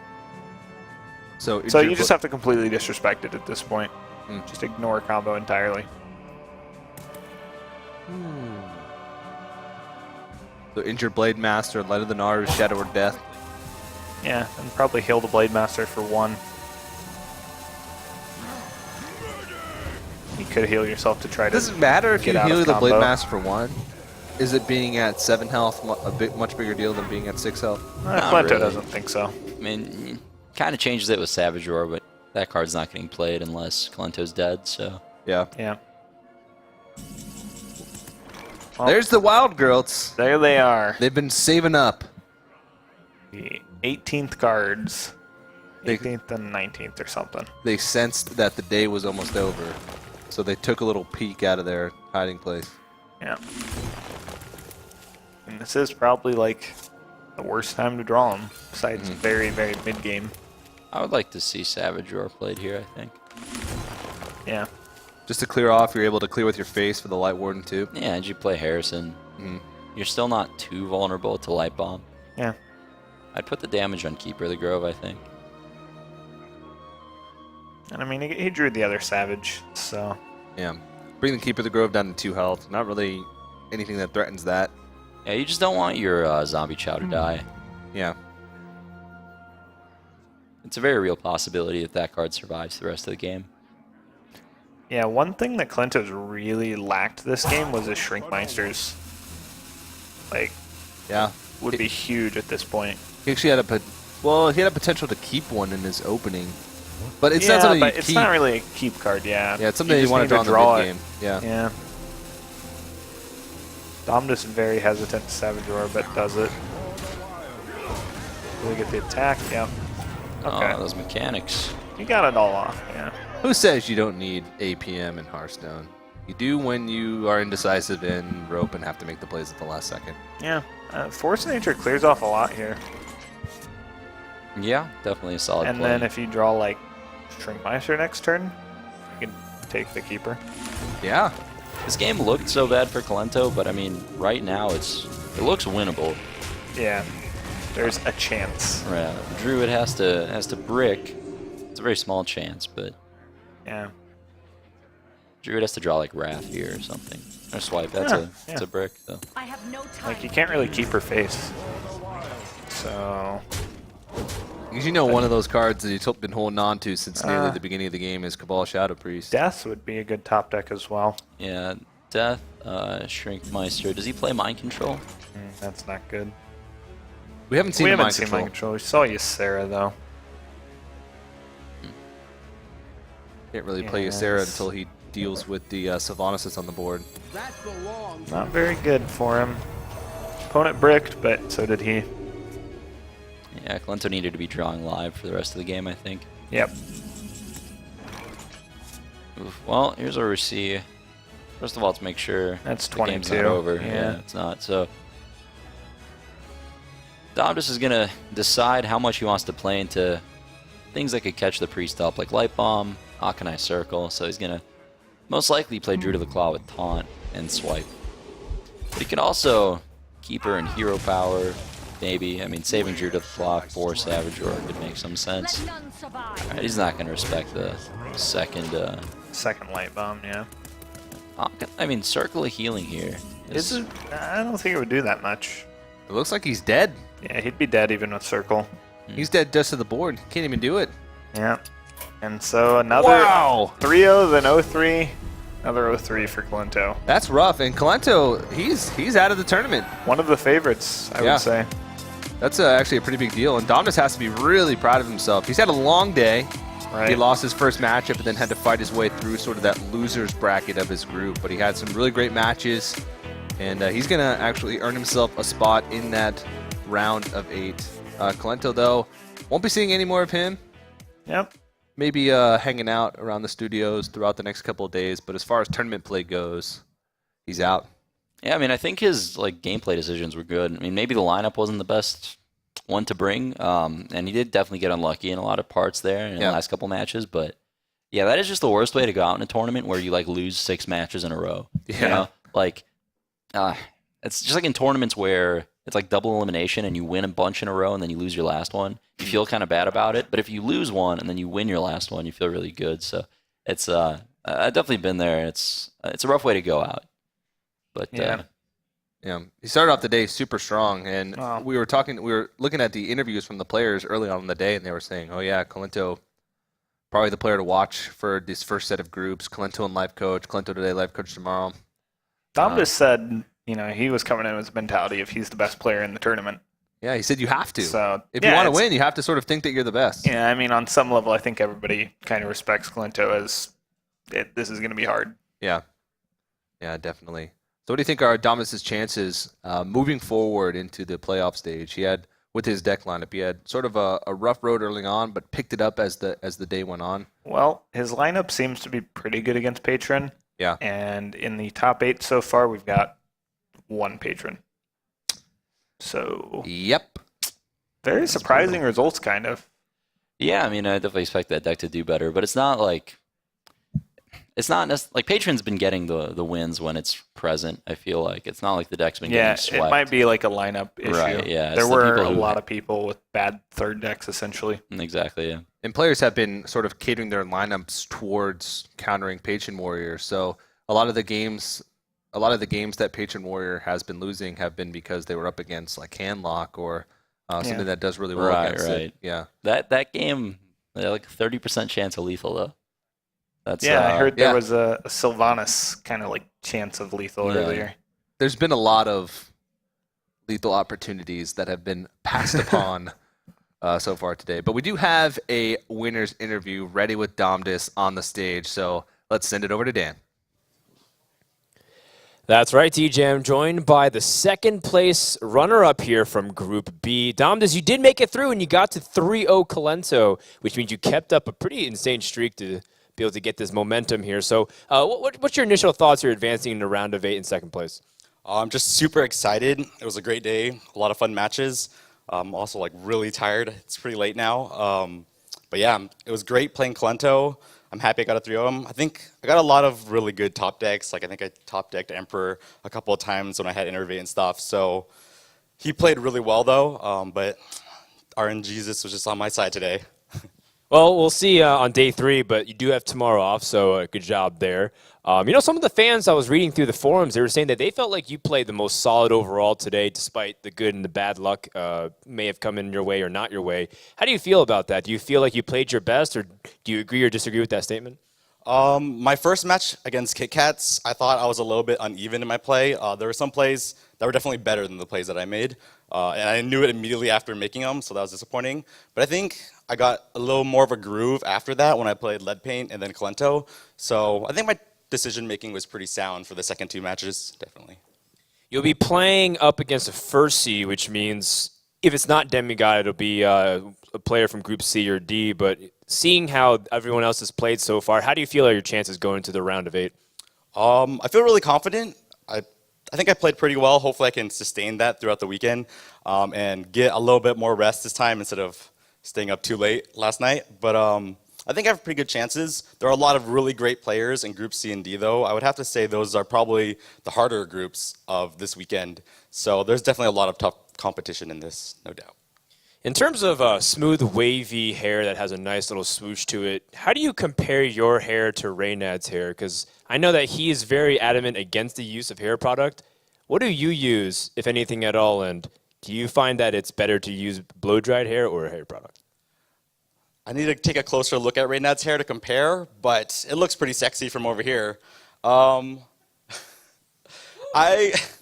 So So you just have to completely disrespect it at this point. Hmm. Just ignore combo entirely. So injure Blade Master, Light of the Nars, Shadow or Death. Yeah, and probably heal the Blade Master for 1. You could heal yourself to try to. Does it matter if get you out of heal the Blade combo. Master for 1? Is it being at 7 health much bigger deal than being at 6 health? Not Kolento really. doesn't think so. I mean, kind of changes it with Savage Roar, but that card's not getting played unless Kolento's dead, so. Yeah. Yeah. Well, There's the Wild Girls. there they are. They've been saving up. The 18th cards. They- 18th and 19th or something. They sensed that the day was almost over. So they took a little peek out of their hiding place. Yeah. And this is probably like the worst time to draw them, besides very, very mid game. I would like to see Savage Roar played here, I think. Yeah. Just to clear off, you're able to clear with your face for the Light Warden too. Yeah, and you play Harrison. You're still not too vulnerable to Light Bomb. Yeah. I'd put the damage on Keeper of the Grove, I think. And I mean, he drew the other Savage, so... Yeah. Bring the Keeper of the Grove down to 2 health. Not really anything that threatens that. Yeah, you just don't want your Zombie Chow to die. Yeah. It's a very real possibility if that card survives the rest of the game. Yeah, one thing that Kolento's really lacked this game was his Shrinkmeisters. Like, Yeah. would be huge at this point. He actually had he had a potential to keep one in his opening. But it's yeah, not something but you it's keep. not really a keep card, yeah. Yeah, it's something you just want need to draw in the it. mid-game. Yeah. Yeah. Domdus very hesitant to Savage Roar, but does it. Really get the attack, yep. Okay. Oh, those mechanics. You got it all off, yeah. Who says you don't need APM in Hearthstone? You do when you are indecisive in rope and have to make the plays at the last second. Yeah. Force Nature clears off a lot here. Yeah, definitely a solid And play. then if you draw, like, Shrinkmeister next turn, you can take the Keeper. Yeah. This game looked so bad for Kolento, but I mean, right now it looks winnable. Yeah. There's a chance. Right. Druid has to brick. It's a very small chance, but Yeah. Druid has to draw like Wrath here or something. Or swipe. That's Yeah, a brick though. I have no time. Like, you can't really keep her face. So... Because you know one of those cards that you've been holding on to since nearly the beginning of the game is Cabal Shadow Priest. Death would be a good top deck as well. Yeah, Death, Shrinkmeister. Does he play Mind Control? That's not good. We haven't seen We the haven't Mind seen Control. Mind Control. We saw Ysera, though. Can't really play Yes. Ysera until he deals with the Sylvanas that's on the board. Not very good for him. Opponent bricked, but so did he. Yeah, Kolento needed to be drawing live for the rest of the game, I think. Yep. Oof. Well, here's where we see. First of all, let's make sure That's the game's 22. not over. Yeah. It's not. So Domdus is gonna decide how much he wants to play into things that could catch the priest up, like Light Bomb, Akanai Circle. So he's gonna most likely play Druid of the Claw with Taunt and Swipe. But he can also Keeper and Hero Power. Maybe. I mean, saving Druid of the Claw for Savage Roar could make some sense. Let none survive. Alright, he's not going to respect the second. Second Light Bomb, yeah. I mean, Circle of Healing here. Is it? I don't think it would do that much. It looks like he's dead. Yeah, he'd be dead even with Circle. He's dead just to the board. Can't even do it. Yeah. And so another Wow! 3-0, then 0-3. Another 0-3 for Kolento. That's rough. And Kolento, he's out of the tournament. One of the favorites, I Yeah. would say. That's actually a pretty big deal. And Domdus has to be really proud of himself. He's had a long day. Right. He lost his first matchup and then had to fight his way through sort of that loser's bracket of his group. But he had some really great matches. And he's going to actually earn himself a spot in that round of 8. Kolento, though, won't be seeing any more of him. Yep. Maybe hanging out around the studios throughout the next couple of days. But as far as tournament play goes, he's out. Yeah, I mean, I think his gameplay decisions were good. I mean, maybe the lineup wasn't the best one to bring, and he did definitely get unlucky in a lot of parts there in the last couple matches. But yeah, that is just the worst way to go out in a tournament where you lose 6 matches in a row. Yeah. You know? It's just like in tournaments where it's like double elimination and you win a bunch in a row and then you lose your last one. You feel kind of bad about it. But if you lose one and then you win your last one, you feel really good. So it's I've definitely been there. It's a rough way to go out. But Yeah. Yeah, he started off the day super strong, and Wow. we were looking at the interviews from the players early on in the day, and they were saying, "Oh yeah, Kolento, probably the player to watch for this first set of groups. Kolento and life coach, Kolento today, life coach tomorrow." Domdus said, he was coming in with his mentality if he's the best player in the tournament. Yeah, he said you have to. So If you want to it's- win, you have to sort of think that you're the best. Yeah, I mean, on some level, I think everybody kind of respects Kolento as this is going to be hard. Yeah, definitely. So what do you think are Domdus' chances moving forward into the playoff stage? He had, with his deck lineup, he had sort of a rough road early on, but picked it up as the day went on. Well, his lineup seems to be pretty good against Patron. Yeah. And in the top 8 so far, we've got 1 Patron. So, Yep. very surprising results, kind of. yeah, I mean, I definitely expect that deck to do better. But it's not like it's not like Patron's been getting the wins when it's present. I feel like it's not like the deck's been Yeah, getting swept. it might be like a lineup issue. Right, yeah, There it's the were people a who- lot of people with bad third decks, essentially. Exactly. Yeah. And players have been sort of catering their lineups towards countering Patron Warrior. So a lot of the games that Patron Warrior has been losing have been because they were up against like Handlock or something that does really well Right, against right. it. Yeah. That game, they had like a 30% chance of lethal though. That's Yeah, I heard there yeah. was a Sylvanas kind of like chance of lethal Yeah. earlier. There's been a lot of lethal opportunities that have been passed upon so far today. But we do have a winner's interview ready with Domdus on the stage. So let's send it over to Dan. That's right, TJ. I'm joined by the second place runner-up here from Group B. Domdus, you did make it through, and you got to 3-0 Kolento, which means you kept up a pretty insane streak to be able to get this momentum here. So what's your initial thoughts here advancing in a round of 8 in second place? I'm just super excited. It was a great day, a lot of fun matches. I'm also like really tired. It's pretty late now. But yeah, it was great playing Kolento. I'm happy I got a 3-0. I think I got a lot of really good top decks. Like I think I top decked Emperor a couple of times when I had Innervate and stuff. So he played really well though. But RNGesus was just on my side today. Well, we'll see on day 3, but you do have tomorrow off, so good job there. Some of the fans I was reading through the forums, they were saying that they felt like you played the most solid overall today, despite the good and the bad luck may have come in your way or not your way. How do you feel about that? Do you feel like you played your best, or do you agree or disagree with that statement? My first match against Kit Kats, I thought I was a little bit uneven in my play. There were some plays that were definitely better than the plays that I made. And I knew it immediately after making them, so that was disappointing. But I think I got a little more of a groove after that when I played Lead Paint and then Kolento. So I think my decision-making was pretty sound for the second 2 matches, definitely. You'll be playing up against a first seed, which means if it's not Demigod, it'll be a player from Group C or D. But seeing how everyone else has played so far, how do you feel are your chances going to the round of 8? I feel really confident. I think I played pretty well. Hopefully I can sustain that throughout the weekend and get a little bit more rest this time instead of staying up too late last night. But I think I have pretty good chances. There are a lot of really great players in Group C and D, though. I would have to say those are probably the harder groups of this weekend. So there's definitely a lot of tough competition in this, no doubt. In terms of smooth, wavy hair that has a nice little swoosh to it, how do you compare your hair to Reynad's hair? Because I know that he is very adamant against the use of hair product. What do you use, if anything at all, and do you find that it's better to use blow-dried hair or a hair product? I need to take a closer look at Reynad's hair to compare, but it looks pretty sexy from over here. I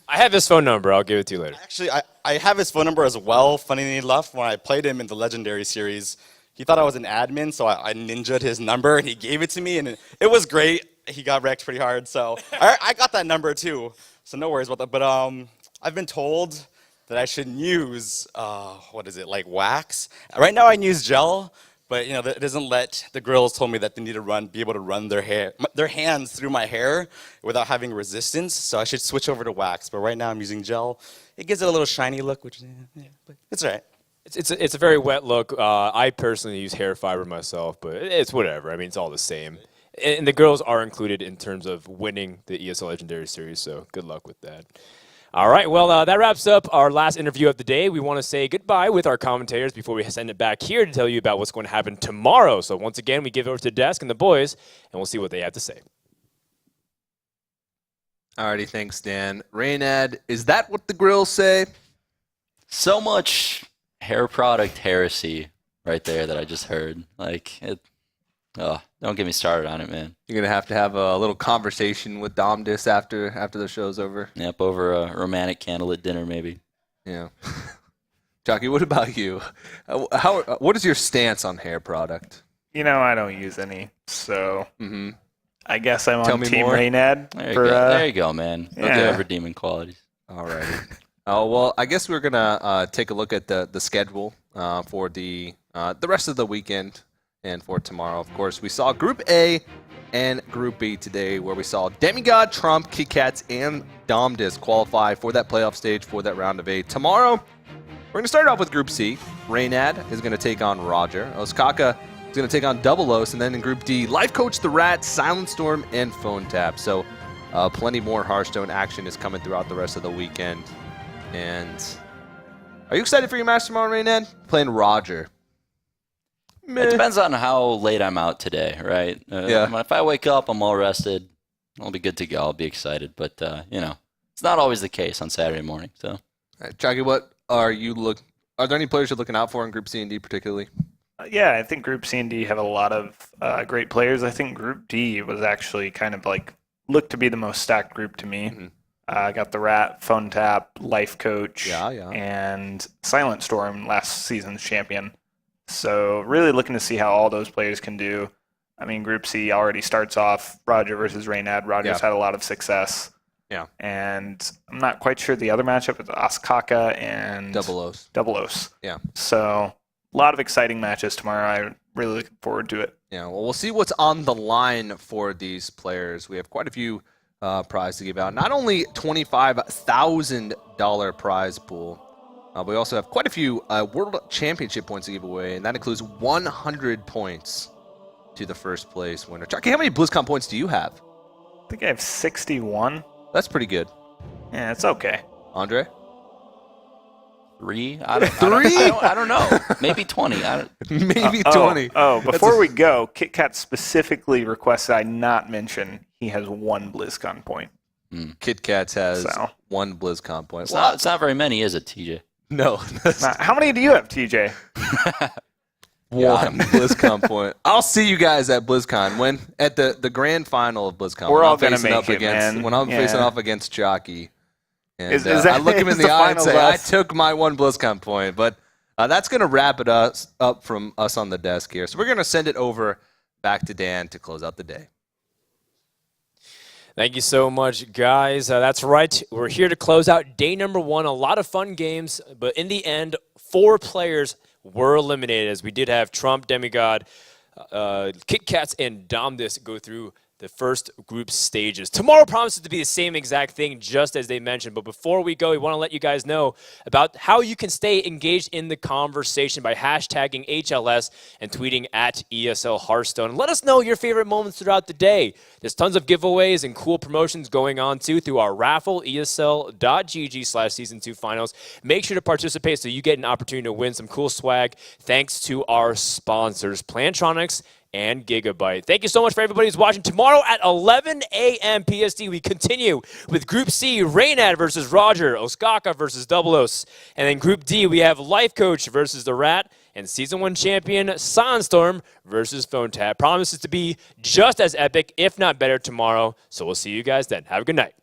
have his phone number. I'll give it to you later. Actually, I have his phone number as well. Funny enough, when I played him in the Legendary series, he thought I was an admin, so I ninja'd his number, and he gave it to me, and it was great. He got wrecked pretty hard, so I got that number too, so no worries about that. But I've been told that I shouldn't use, like wax? Right now I use gel, but that doesn't let, the girls told me that they need to be able to run their hands through my hair without having resistance, so I should switch over to wax. But right now I'm using gel. It gives it a little shiny look, which, but it's all right. It's a very wet look. I personally use hair fiber myself, but it's whatever. I mean, it's all the same. And the girls are included in terms of winning the ESL Legendary Series, so good luck with that. All right, well, that wraps up our last interview of the day. We want to say goodbye with our commentators before we send it back here to tell you about what's going to happen tomorrow. So once again, we give it over to the desk and the boys, and we'll see what they have to say. Alrighty, thanks, Dan. Reynad, is that what the grills say? So much hair product heresy right there that I just heard. Don't get me started on it, man. You're going to have a little conversation with Domdus after the show's over? Yep, over a romantic candlelit dinner, maybe. Yeah. Jockey, what about you? What is your stance on hair product? I don't use any, so I guess I'm Tell on me Team more. Reynad. There you go, man. Look yeah. at redeeming qualities. Alrighty. Well, I guess we're going to take a look at the schedule for the rest of the weekend. And for tomorrow, of course, we saw Group A and Group B today, where we saw Demigod, Trump, Kit Kats, and Domdus qualify for that playoff stage for that round of 8. Tomorrow, we're going to start off with Group C. Reynad is going to take on Roger. Osaka is going to take on Domdus, and then in Group D, Life Coach the Rat, Silent Storm, and Phone Tap. So plenty more Hearthstone action is coming throughout the rest of the weekend. And are you excited for your match tomorrow, Raynad? Playing Roger. It depends on how late I'm out today, right? Yeah. If I wake up, I'm all rested, I'll be good to go. I'll be excited. But, it's not always the case on Saturday morning. So, All right, Chucky, what are there any players you're looking out for in Group C and D particularly? Yeah, I think Group C and D have a lot of great players. I think Group D was actually kind of looked to be the most stacked group to me. Mm-hmm. Got the Rat, Phone Tap, Life Coach, Yeah. and Silent Storm, last season's champion. So really looking to see how all those players can do. I mean, Group C already starts off Roger versus Raynad. Roger's had a lot of success. Yeah. And I'm not quite sure the other matchup is Osaka and Domdus. Yeah. So a lot of exciting matches tomorrow. I'm really looking forward to it. Yeah, well, we'll see what's on the line for these players. We have quite a few prizes to give out. Not only $25,000 prize pool, but we also have quite a few World Championship points to give away, and that includes 100 points to the first place winner. Chucky, how many BlizzCon points do you have? I think I have 61. That's pretty good. Yeah, it's okay. Andre? 3? Three? I don't know. Maybe 20. Maybe 20. Before we go, KitKat specifically requested I not mention he has 1 BlizzCon point. KitKats has 1 BlizzCon point. It's not very many, is it, TJ? No. How many do you have, TJ? 1 BlizzCon point. I'll see you guys at BlizzCon when at the grand final of BlizzCon. We're when all I'm gonna facing make up it, against, man. When I'm Yeah. facing off against Jockey. And Is that- I look him in is the the eye and finals say, I us? took my 1 BlizzCon point. But that's going to wrap it up from us on the desk here. So we're going to send it over back to Dan to close out the day. Thank you so much, guys. That's right. We're here to close out day number 1. A lot of fun games, but in the end, 4 players were eliminated, as we did have Trump, Demigod, KitKats, and Domdus go through the first group stages. Tomorrow promises to be the same exact thing, just as they mentioned. But before we go, we want to let you guys know about how you can stay engaged in the conversation by hashtagging HLS and tweeting at ESL Hearthstone. And let us know your favorite moments throughout the day. There's tons of giveaways and cool promotions going on, too, through our raffle, esl.gg/season2 finals. Make sure to participate so you get an opportunity to win some cool swag thanks to our sponsors, Plantronics and Gigabyte. Thank you so much for everybody who's watching. Tomorrow at 11 a.m. PST, we continue with Group C, Raynad versus Roger, Osaka versus Domdus. And then Group D, we have Life Coach versus the Rat, and Season 1 champion Sandstorm versus Phone Tap. Promises to be just as epic, if not better, tomorrow. So we'll see you guys then. Have a good night.